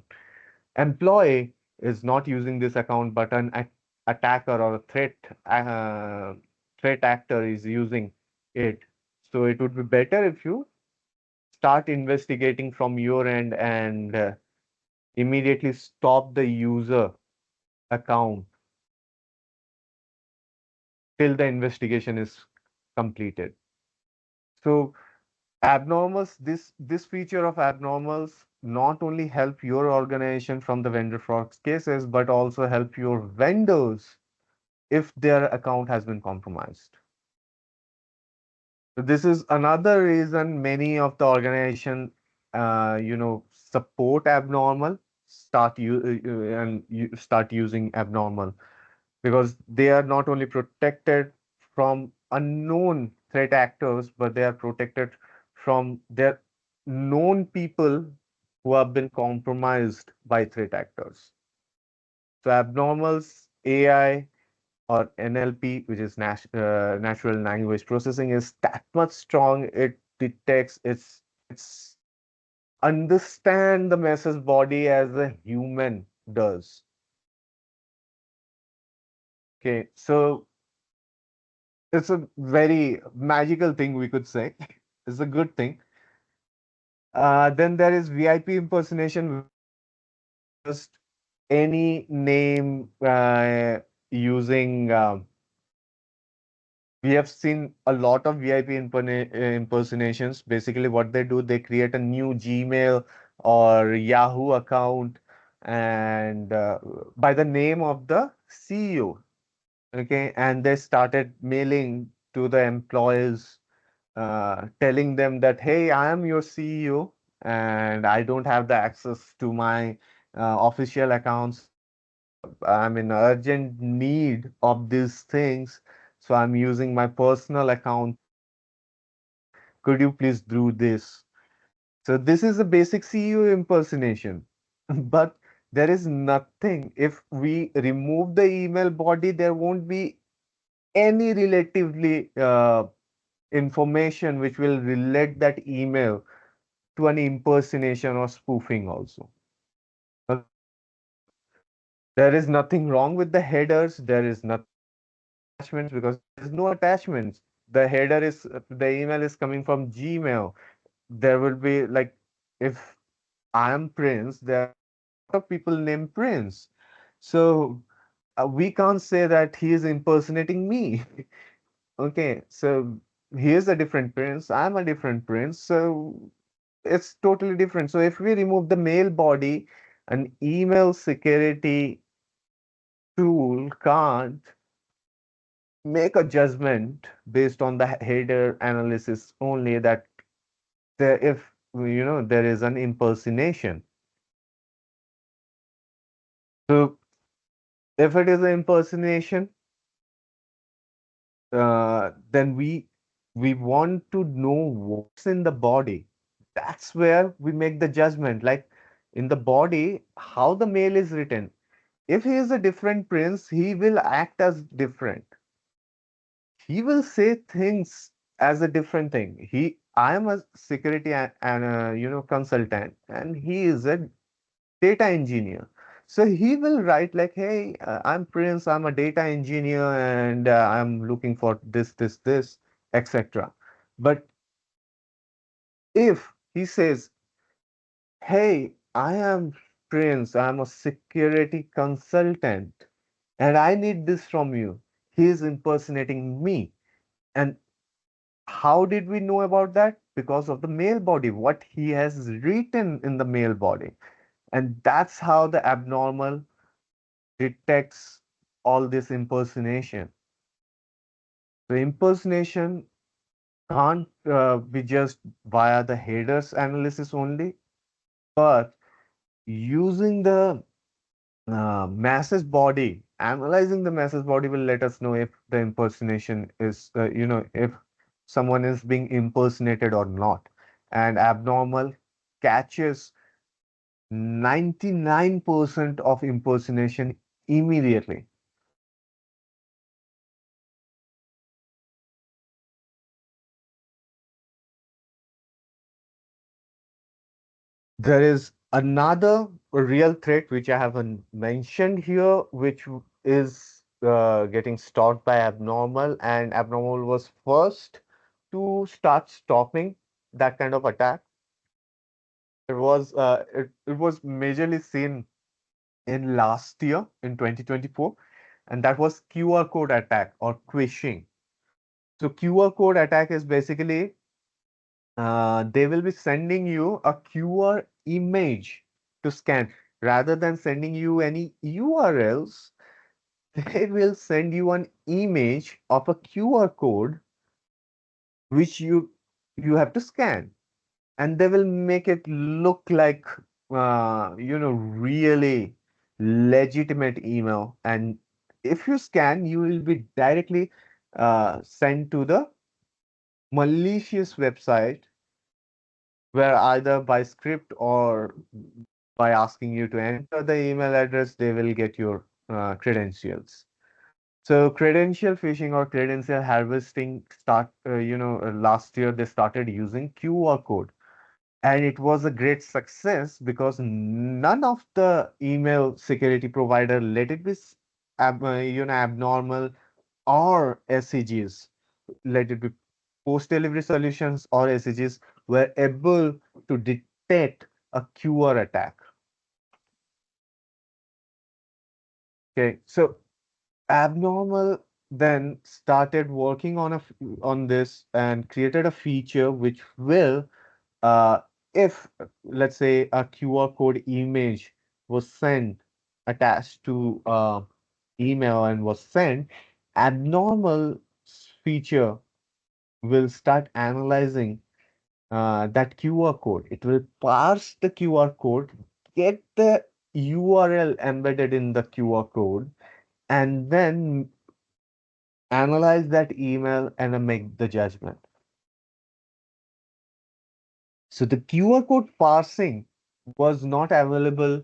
employee is not using this account, but an attacker or a threat actor is using it. So it would be better if you start investigating from your end and immediately stop the user account till the investigation is completed. So abnormals, this feature of abnormals not only help your organization from the vendor fraud cases, but also help your vendors if their account has been compromised. So this is another reason many of the organization, support abnormal, and you start using abnormal, because they are not only protected from unknown threat actors, but they are protected from their known people who have been compromised by threat actors. So abnormals, AI, or NLP, which is natural language processing, is that much strong. It detects, it's understand the message body as a human does. Okay, so it's a very magical thing, we could say. It's a good thing. Then there is VIP impersonation, which is just any name using. We have seen a lot of VIP impersonations. Basically, what they do, they create a new Gmail or Yahoo account, and by the name of the CEO. Okay, and they started mailing to the employees, telling them that, hey, I am your CEO and I don't have the access to my official accounts. I'm in urgent need of these things. So I'm using my personal account to mail you. Could you please do this? So this is a basic CEO impersonation. But there is nothing. If we remove the email body, there won't be any relatively information which will relate that email to an impersonation or spoofing also. There is nothing wrong with the headers. There is nothing wrong with the attachments because there is no attachments. The header is the email is coming from Gmail. There will be like, if I am Prince, there are a lot of people named Prince. So we can't say that he is impersonating me. Okay, so he is a different Prince. I'm a different Prince. So it's totally different. So if we remove the mail body, an email security tool can't make a judgment based on the header analysis only that there, if there is an impersonation. So if it is an impersonation, then we want to know what's in the body. That's where we make the judgment. Like in the body, how the mail is written. If he is a different prince, he will act as different. He will say things as a different thing. I am a security and consultant, and he is a data engineer. So he will write like, "Hey, I'm Prince. I'm a data engineer, and I'm looking for this, etc." But if he says, "Hey, I am Prince. I'm a security consultant, and I need this from you," he is impersonating me. And how did we know about that? Because of the mail body, what he has written in the mail body. And that's how the abnormal detects all this impersonation. The impersonation can't be just via the headers analysis only, but using the message body, analyzing the message body will let us know if the impersonation is, if someone is being impersonated or not. And abnormal catches 99% of impersonation immediately. There is another real threat which I haven't mentioned here, which is getting stalked by Abnormal, and Abnormal was first to start stopping that kind of attack. It was majorly seen in last year in 2024, and that was QR code attack or phishing. So QR code attack is basically they will be sending you a QR image to scan rather than sending you any URLs. They will send you an image of a QR code which you have to scan, and they will make it look like really legitimate email. And if you scan, you will be directly sent to the malicious website where either by script or by asking you to enter the email address, they will get your credentials. So credential phishing or credential harvesting last year they started using QR code. And it was a great success because none of the email security provider, let it be abnormal or SCGs, let it be post delivery solutions or SCGs, were able to detect a QR attack. Okay, so abnormal then started working on this and created a feature which will, uh, if let's say a QR code image was sent attached to email and was sent, abnormal feature will start analyzing that QR code. It will parse the QR code, get the URL embedded in the QR code, and then analyze that email and make the judgment. So the QR code parsing was not available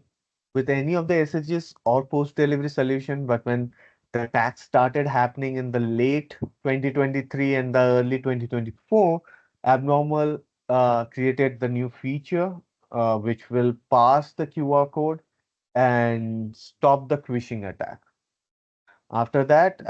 with any of the SSGs or post-delivery solution, but when the attacks started happening in the late 2023 and the early 2024, Abnormal created the new feature which will parse the QR code and stop the phishing attack. After that,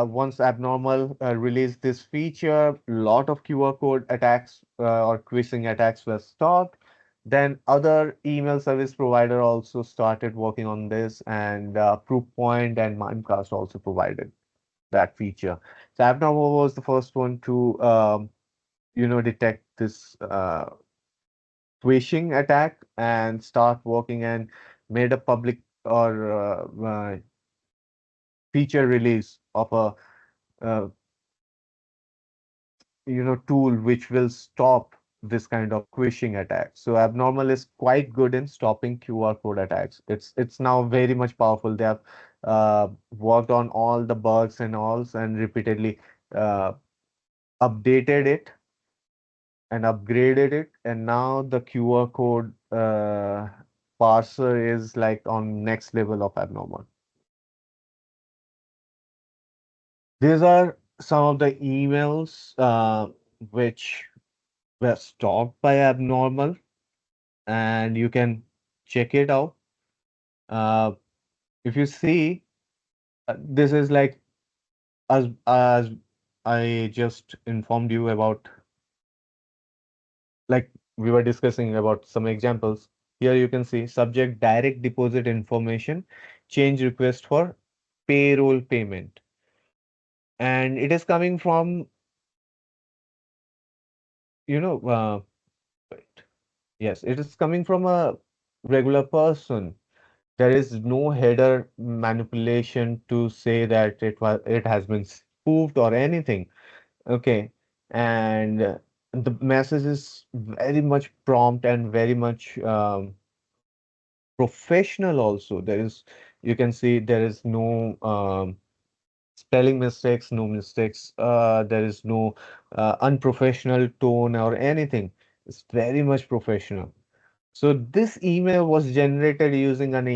once Abnormal released this feature, lot of QR code attacks or phishing attacks were stopped. Then other email service provider also started working on this, and Proofpoint and Mimecast also provided that feature. So Abnormal was the first one to detect this phishing attack and start working and made a public or feature release of a uh, tool which will stop this kind of phishing attack. So Abnormal is quite good in stopping QR code attacks. It's now very much powerful. They have worked on all the bugs and alls and repeatedly uh, updated it and upgraded it, and now the QR code parser is like on next level of Abnormal. These are some of the emails which were stopped by Abnormal, and you can check it out. Uh, if you see, this is like as I just informed you about, like we were discussing about some examples. Here you can see subject direct deposit information, change request for payroll payment, and it is coming from you know wait, yes, it is coming from a regular person. There is no header manipulation to say that it has been spoofed or anything. Okay, and the message is very much prompt and very much professional also. You can see there is no spelling mistakes, no mistakes. There is no unprofessional tone or anything. It's very much professional. So this email was generated using an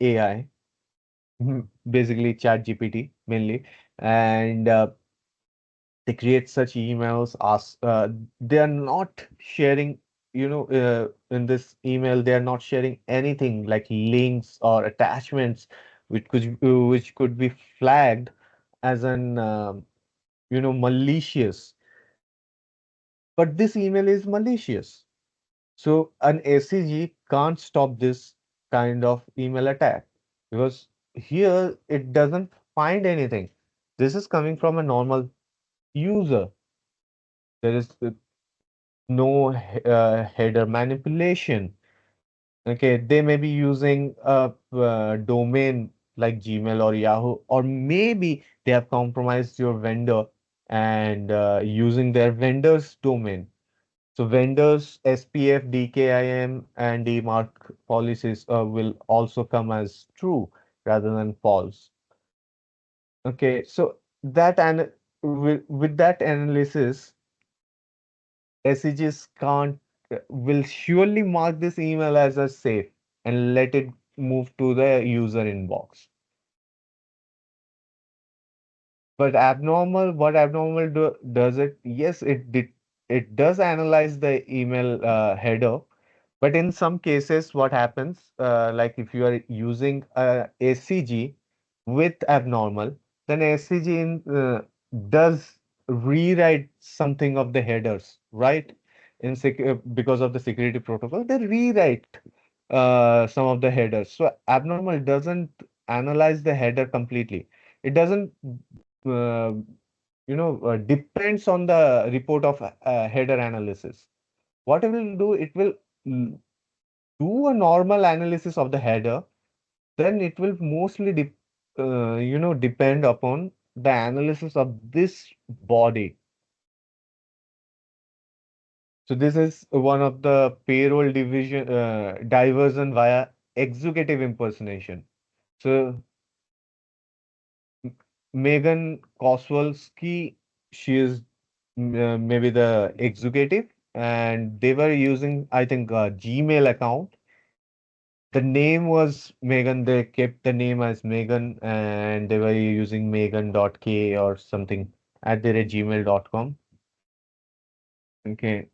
AI, basically ChatGPT mainly, and they create such emails. They are not sharing, in this email they are not sharing anything like links or attachments, which could be flagged as an malicious. But this email is malicious. So an SCG can't stop this kind of email attack because here it doesn't find anything. This is coming from a normal user. There is no header manipulation. Okay, they may be using a domain like Gmail or Yahoo, or maybe they have compromised your vendor and using their vendor's domain. So vendors, SPF, DKIM, and DMARC policies will also come as true rather than false. Okay, so with that analysis, SEGs can't will surely mark this email as a safe and let it move to the user inbox. But what abnormal does it? Yes, it does analyze the email header. But in some cases, what happens, like if you are using a SCG with abnormal, then SCG does rewrite something of the headers, right? Because of the security protocol, they rewrite some of the headers. So abnormal doesn't analyze the header completely. It doesn't, depends on the report of header analysis. What it will do, it will do a normal analysis of the header, then it will mostly depend upon the analysis of this body. So this is one of the payroll division diversion via executive impersonation. So Megan Koswalski, she is maybe the executive, and they were using, I think, a Gmail account. The name was Megan. They kept the name as Megan, and they were using Megan.k or something at the rate gmail.com. Okay.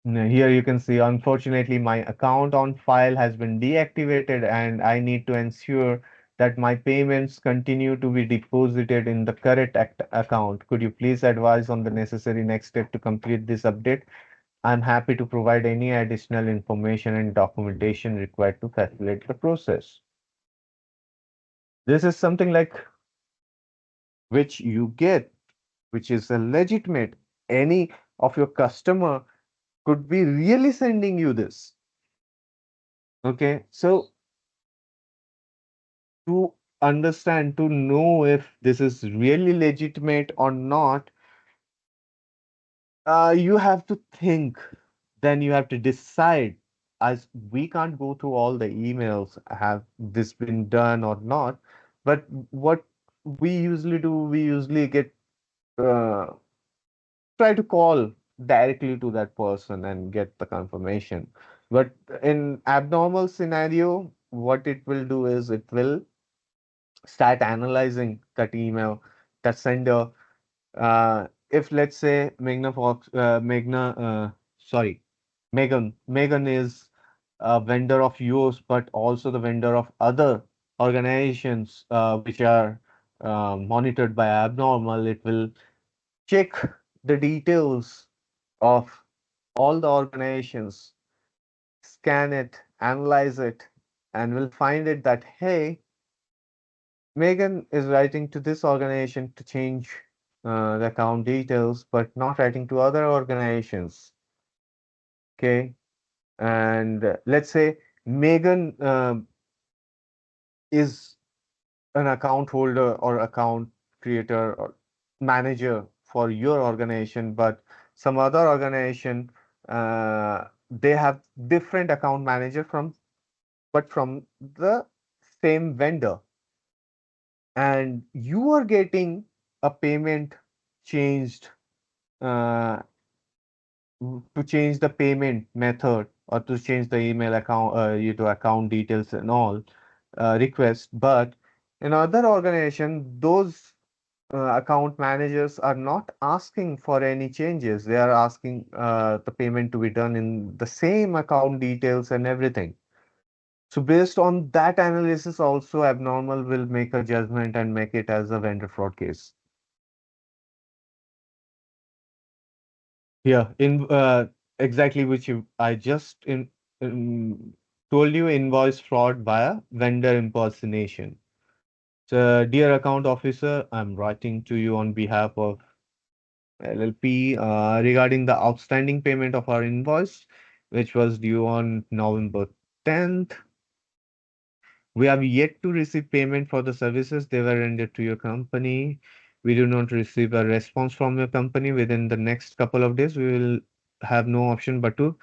Here you can see, unfortunately, my account on file has been deactivated and I need to ensure that my payments continue to be deposited in the correct account. Could you please advise on the necessary next step to complete this update? I'm happy to provide any additional information and documentation required to facilitate the process. This is something like which you get, which is a legitimate. Any of your customer could be really sending you this. Okay, so to understand, to know if this is really legitimate or not, you have to think, then you have to decide. As we can't go through all the emails, have this been done or not? But what we usually do, we usually get uh, try to call directly to that person and get the confirmation. But in abnormal scenario, what it will do is it will start analyzing that email, that sender. If let's say Megan is a vendor of yours, but also the vendor of other organizations which are monitored by abnormal, it will check the details of all the organizations, scan it, analyze it, and will find it that, hey, Megan is writing to this organization to change the account details, but not writing to other organizations. Okay. And let's say Megan is an account holder or account creator or manager for your organization, but some other organization, they have different account manager but from the same vendor. And you are getting a payment changed uh, to change the payment method or to change the email account you to account details and all request. But in other organization, those account managers are not asking for any changes. They are asking the payment to be done in the same account details and everything. So based on that analysis, also abnormal will make a judgment and make it as a vendor fraud case. Yeah, in exactly which I just told you, invoice fraud via vendor impersonation. So, dear account officer, I'm writing to you on behalf of LLP regarding the outstanding payment of our invoice, which was due on November 10th. We have yet to receive payment for the services they were rendered to your company. We do not receive a response from your company within the next couple of days. We will have no option but to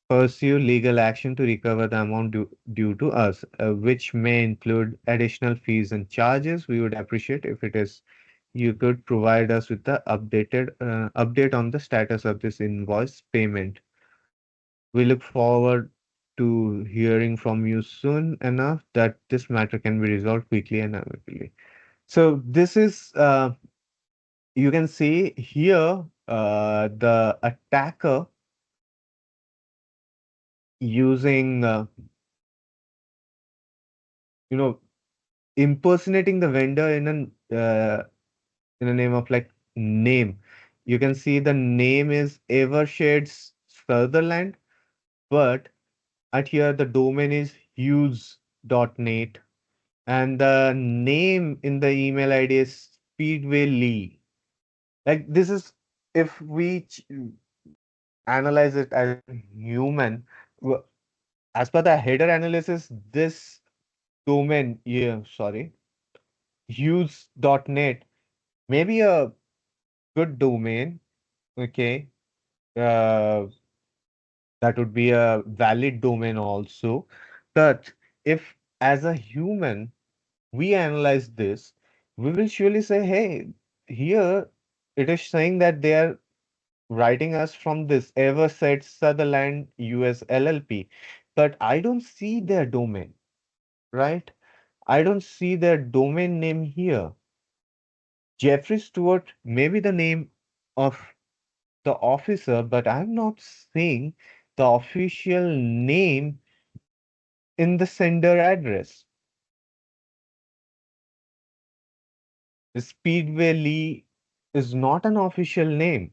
pursue legal action to recover the amount due to us, which may include additional fees and charges. We would appreciate if it is you could provide us with the update on the status of this invoice payment. We look forward to hearing from you soon enough that this matter can be resolved quickly and amicably. So this is you can see here the attacker using you know impersonating the vendor in a name of like name. You can see the name is Evershades Sutherland, but at here the domain is hughes.net and the name in the email ID is Speedway Lee. Like this is if we analyze it as human, as per the header analysis, this domain, yeah, sorry, hughes.net may be a good domain. Okay. Uh, that would be a valid domain also. But if as a human we analyze this, we will surely say, hey, here it is saying that they are writing us from this Eversaid Sutherland US LLP. But I don't see their domain, right? I don't see their domain name here. Jeffrey Stewart may be the name of the officer, but I'm not seeing the official name in the sender address. Speedway Lee is not an official name.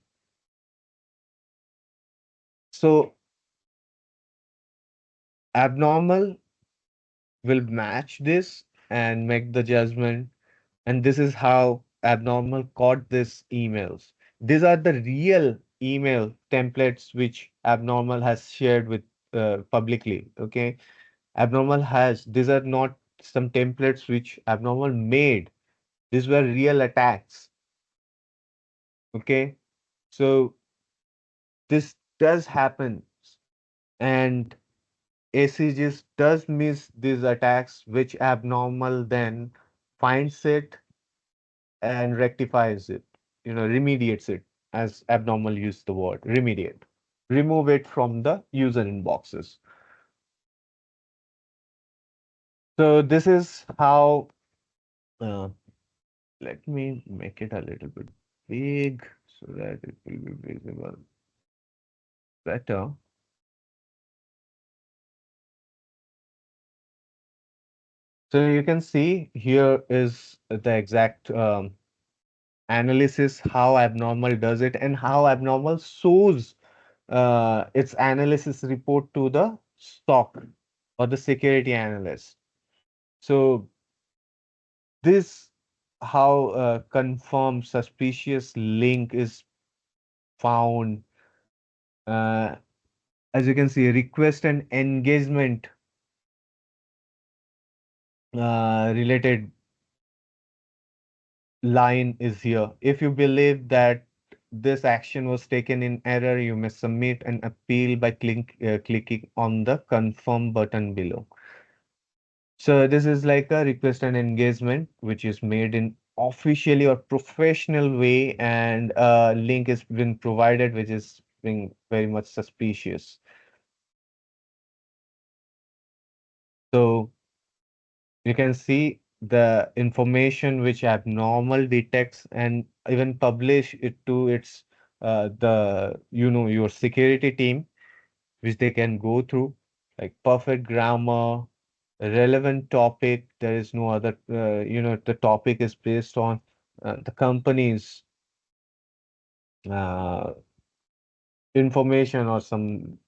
So abnormal will match this and make the judgment. And this is how abnormal caught these emails. These are the real email templates which abnormal has shared with publicly. Okay, abnormal has, these are not some templates which abnormal made. These were real attacks. Okay, so this does happen, and ACGs does miss these attacks, which abnormal then finds it and rectifies it, remediates it, as abnormal use the word, remediate. Remove it from the user inboxes. So this is how, uh, let me make it a little bit big so that it will be visible better. So you can see here is the exact analysis, how abnormal does it and how abnormal shows its analysis report to the stock or the security analyst. So this how confirmed suspicious link is found. Uh, as you can see, request and engagement related line is here. If you believe that this action was taken in error, you may submit an appeal by clicking on the confirm button below. So this is like a request and engagement, which is made in officially or professional way, and a link is been provided, which is being very much suspicious. So you can see the information which abnormal detects and even publish it to its your security team, which they can go through, like perfect grammar, relevant topic. There is no other, the topic is based on the company's uh, information or some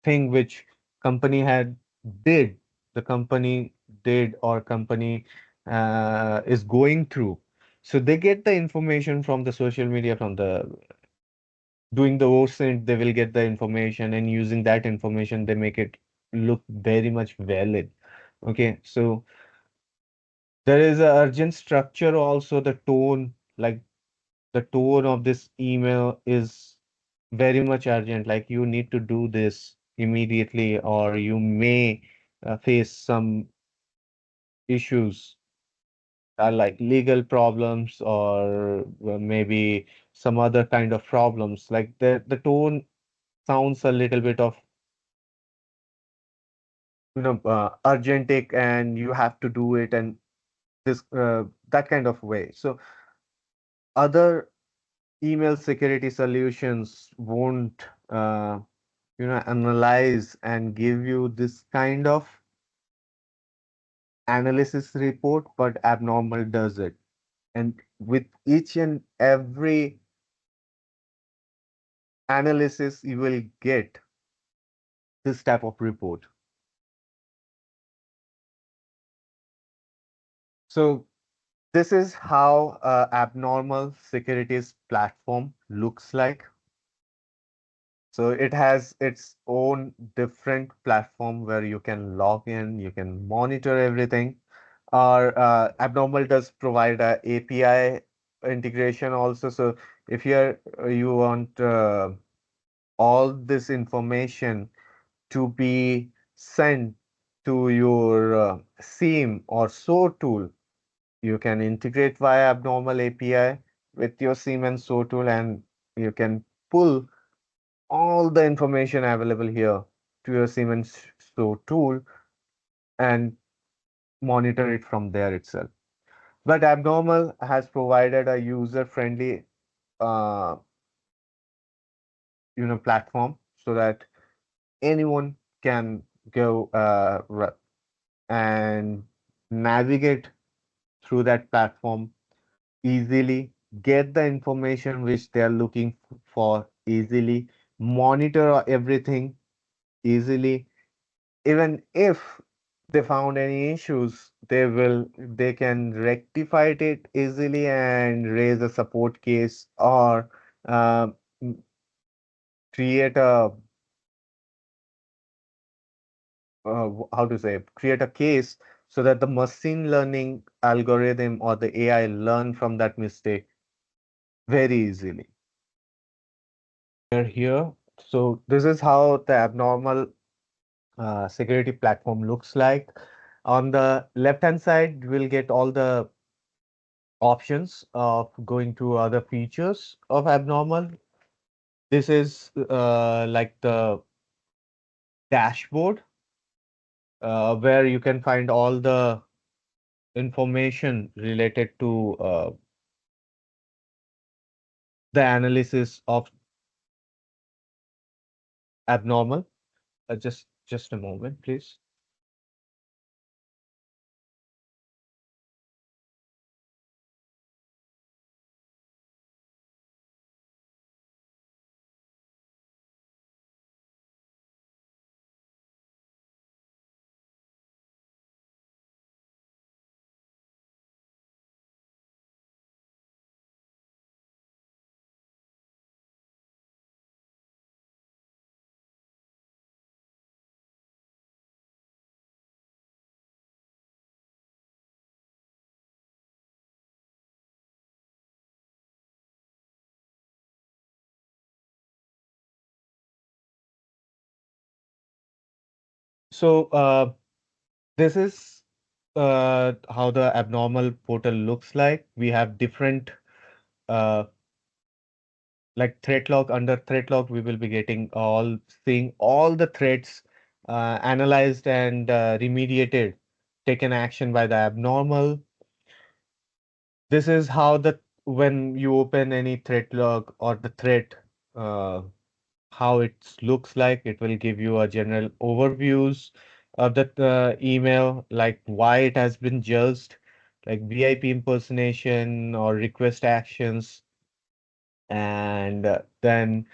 thing which company had did, the company did or company is going through. So they get the information from the social media, from the doing the OSINT, they will get the information, and using that information, they make it look very much valid. Okay, so there is a urgent structure also, the tone, like the tone of this email is very much urgent, like you need to do this immediately or you may face some issues, like legal problems or maybe some other kind of problems. Like the tone sounds a little bit of urgentic, and you have to do it, and this that kind of way. So other email security solutions won't analyze and give you this kind of analysis report, but abnormal does it. And with each and every analysis, you will get this type of report. So this is how abnormal securities platform looks like. So it has its own different platform where you can log in, you can monitor everything. Our abnormal does provide a API integration also. So if you want all this information to be sent to your SIEM or SOAR tool, you can integrate via abnormal API with your SIEM and SOAR tool, and you can pull all the information available here to your SIEM and SOAR tool and monitor it from there itself. But abnormal has provided a user-friendly uh, platform so that anyone can go and navigate through that platform easily, get the information which they are looking for easily, monitor everything easily. Even if they found any issues, they can rectify it easily and raise a support case or uh, m- create a how to say, create a case so that the machine learning algorithm or the AI learn from that mistake very easily. We're here. So this is how the abnormal security platform looks like. On the left hand side, we'll get all the options of going to other features of abnormal. This is like the dashboard where you can find all the information related to the analysis of abnormal. Just a moment, please. So this is how the abnormal portal looks like. We have different uh, like threat log. Under threat log, we will be getting seeing all the threats analyzed and remediated, taken action by the abnormal. This is how the when you open any threat log or the threat, uh, how it looks like. It will give you a general overviews of the email, like why it has been judged, like VIP impersonation or request actions, and then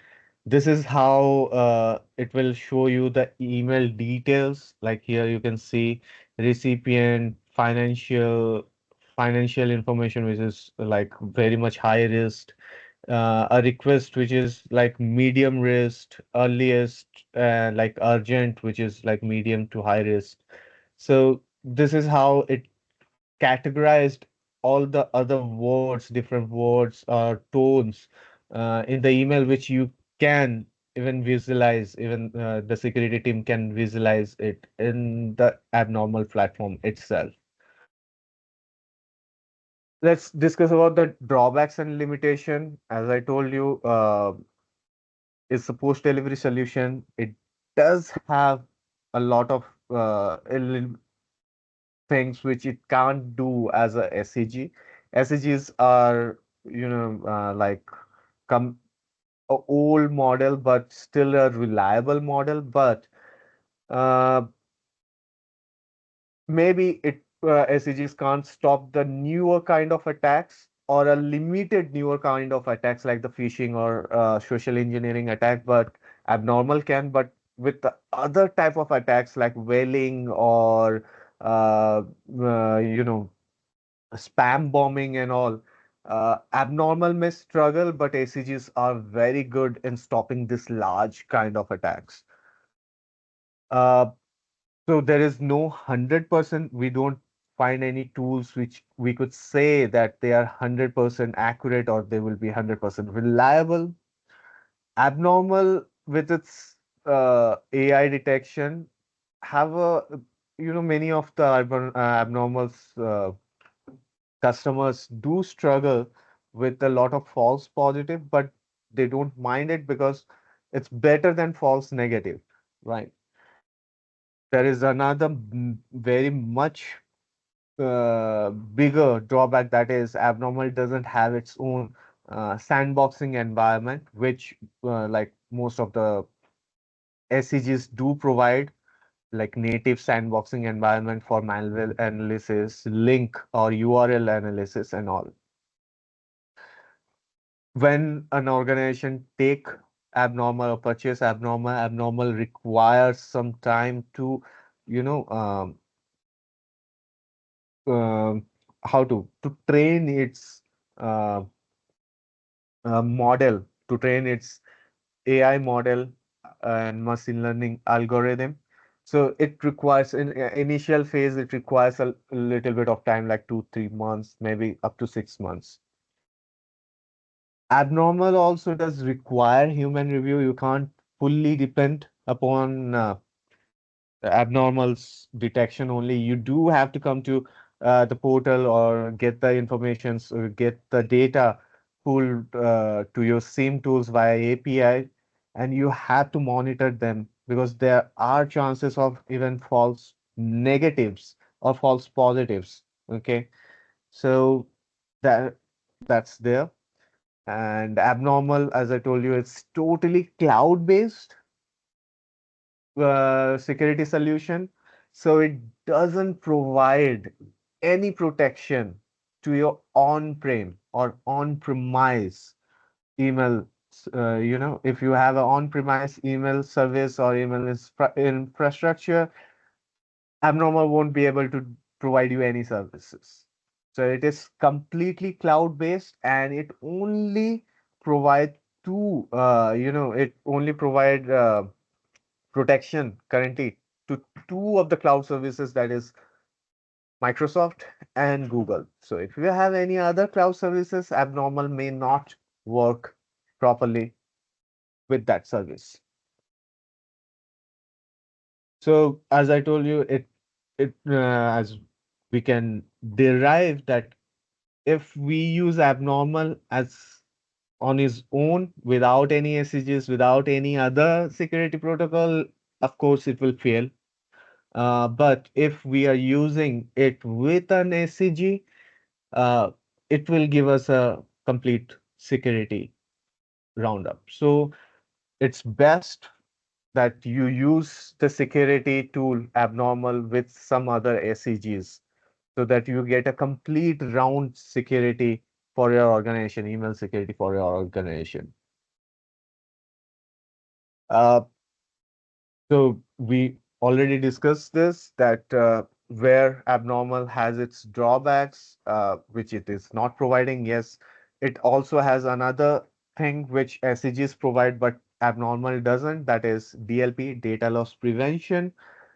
this is how it will show you the email details. Like here you can see recipient financial information, which is like very much high risk, a request which is like medium risk, earliest, like urgent, which is like medium to high risk. So this is how it categorized all the other words, different words or tones in the email, which you can even visualize, even the security team can visualize it in the abnormal platform itself. Let's discuss about the drawbacks and limitation. As I told you, it's a post-delivery solution. It does have a lot of things which it can't do as a SEG. SEGs are, like come a old model, but still a reliable model. But uh, maybe SEGs can't stop the newer kind of attacks or a limited newer kind of attacks like the phishing or social engineering attack, but abnormal can. But with the other type of attacks like whaling or uh, you know spam bombing and all, abnormal may struggle, but ACGs are very good in stopping this large kind of attacks. Uh, so there is no 100%. We don't find any tools which we could say that they are 100% accurate or they will be 100% reliable. Abnormal with its AI detection have many of the abnormals customers do struggle with a lot of false positive, but they don't mind it because it's better than false negative, right? There is another very much bigger drawback, that is abnormal doesn't have its own sandboxing environment, which like most of the SCGs do provide, like native sandboxing environment for malware analysis, link or URL analysis, and all. When an organization take abnormal or purchase abnormal requires some time to, you know, um, how to train its uh, model, to train its AI model and machine learning algorithm. So it requires in initial phase, it requires a little bit of time, like 2-3 months, maybe up to 6 months. Abnormal also does require human review. You can't fully depend upon abnormals detection only. You do have to come to the portal or get the information, or get the data pulled to your SIEM tools via API, and you have to monitor them because there are chances of even false negatives or false positives. Okay, so that that's there. And abnormal, as I told you, it's totally cloud-based security solution. So it doesn't provide any protection to your on-prem or on-premise email. If you have an on-premise email service or email infrastructure, abnormal won't be able to provide you any services. So it is completely cloud-based, and it only provide it only provide protection currently to two of the cloud services, that is Microsoft and Google. So if you have any other cloud services, abnormal may not work properly with that service. So as I told you, as we can derive that if we use abnormal as on its own without any SCGs, without any other security protocol, of course it will fail. But if we are using it with an SCG, it will give us a complete security roundup. So it's best that you use the security tool abnormal with some other SCGs so that you get a complete round security for your organization, email security for your organization. Uh, So we already discussed this, that where abnormal has its drawbacks, which it is not providing. Yes, it also has another thing which SCGs provide, but abnormal doesn't. That is DLP, data loss prevention.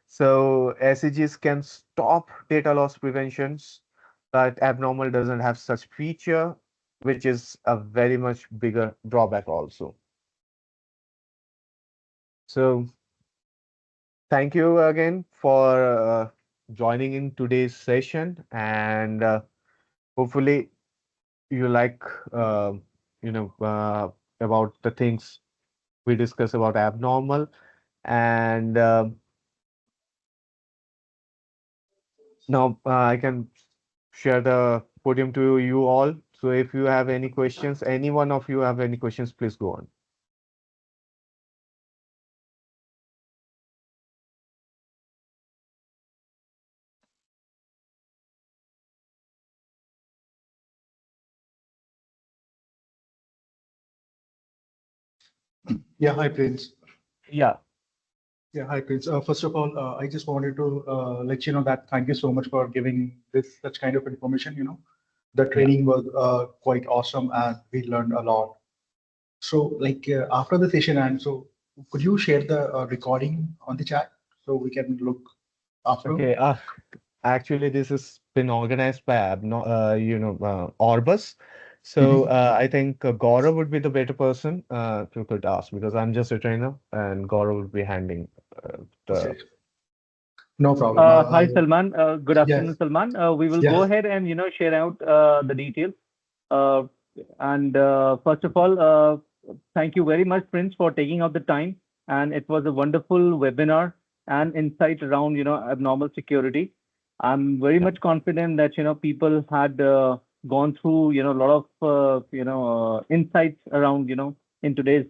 So SCGs can stop data loss preventions, but abnormal doesn't have such feature, which is a very much bigger drawback also. So thank you again for joining in today's session, and hopefully you like you know about the things we discuss about abnormal. And now I can share the podium to you all. So if you have any questions, any one of you have any questions, please go on. Yeah, hi Prince. Yeah. Yeah, hi Prince. First of all, I just wanted to let you know that thank you so much for giving this such kind of information. The Yeah. training was quite awesome and we learned a lot. So, like after the session, and so could you share the recording on the chat so we can look after? Okay. Actually, this has been organized by Orbus. So Mhm. I think Gaurav would be the better person to could ask, because I'm just a trainer and Gaurav would be handling the. Okay, no problem. Hi, Salman. Good Yes, afternoon, Salman. We will go yeah, ahead and share out the details. Uh, and first of all, thank you very much, Prince, for taking out the time. And it was a wonderful webinar and insight around abnormal security. I'm very Yeah. much confident that people had gone through, a lot of, insights around, in today's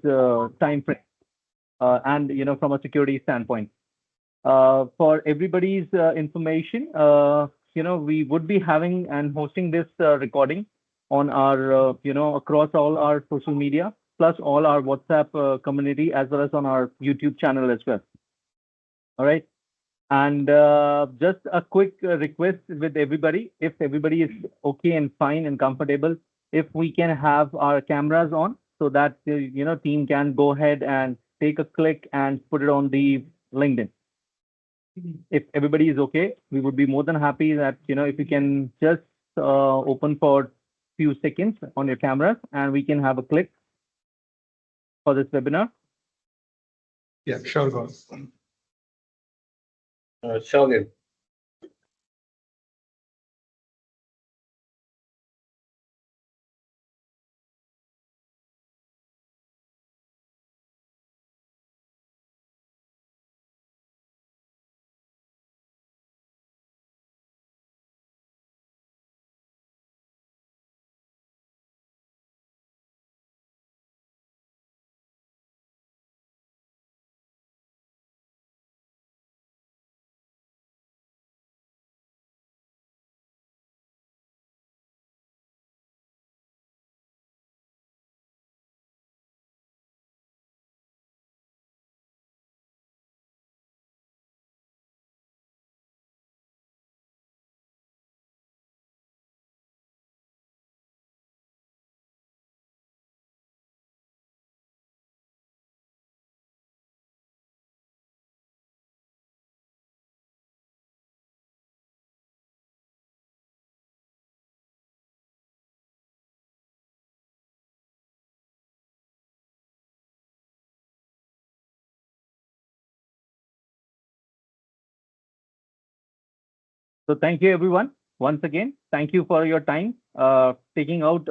time frame, and, from a security standpoint. For everybody's information, we would be having and hosting this recording on our, across all our social media, plus all our WhatsApp community, as well as on our YouTube channel as well. All right. And just a quick request with everybody, if everybody is okay and fine and comfortable, if we can have our cameras on so that the team can go ahead and take a click and put it on the LinkedIn. If everybody is okay, we would be more than happy that if you can just open for few seconds on your cameras and we can have a click for this webinar. Yeah, sure, Gaurav. Sure. So thank you, everyone. Once again, thank you for your time, taking out,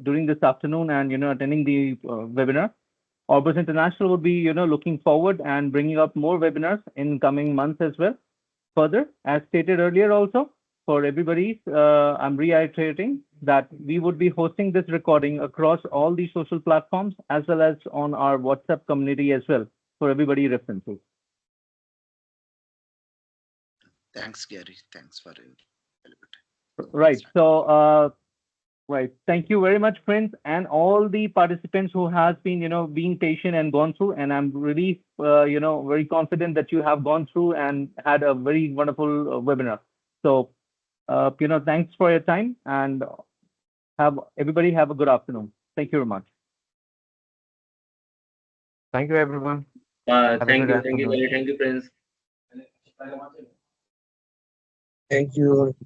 during this afternoon and, attending the webinar. Orbis International will be, looking forward and bringing up more webinars in coming months as well. Further, as stated earlier also, for everybody, I'm reiterating that we would be hosting this recording across all the social platforms as well as on our WhatsApp community as well for everybody references. Thanks, Gary. Thanks for your availability. Right. So, right. Thank you very much, friends, and all the participants who has been, being patient and gone through. And I'm really, very confident that you have gone through and had a very wonderful webinar. So, thanks for your time and everybody have a good afternoon. Thank you very much. Thank you, everyone. Have a Thank good you. Thank you, afternoon. Gary. Thank you, Prince. Thank you.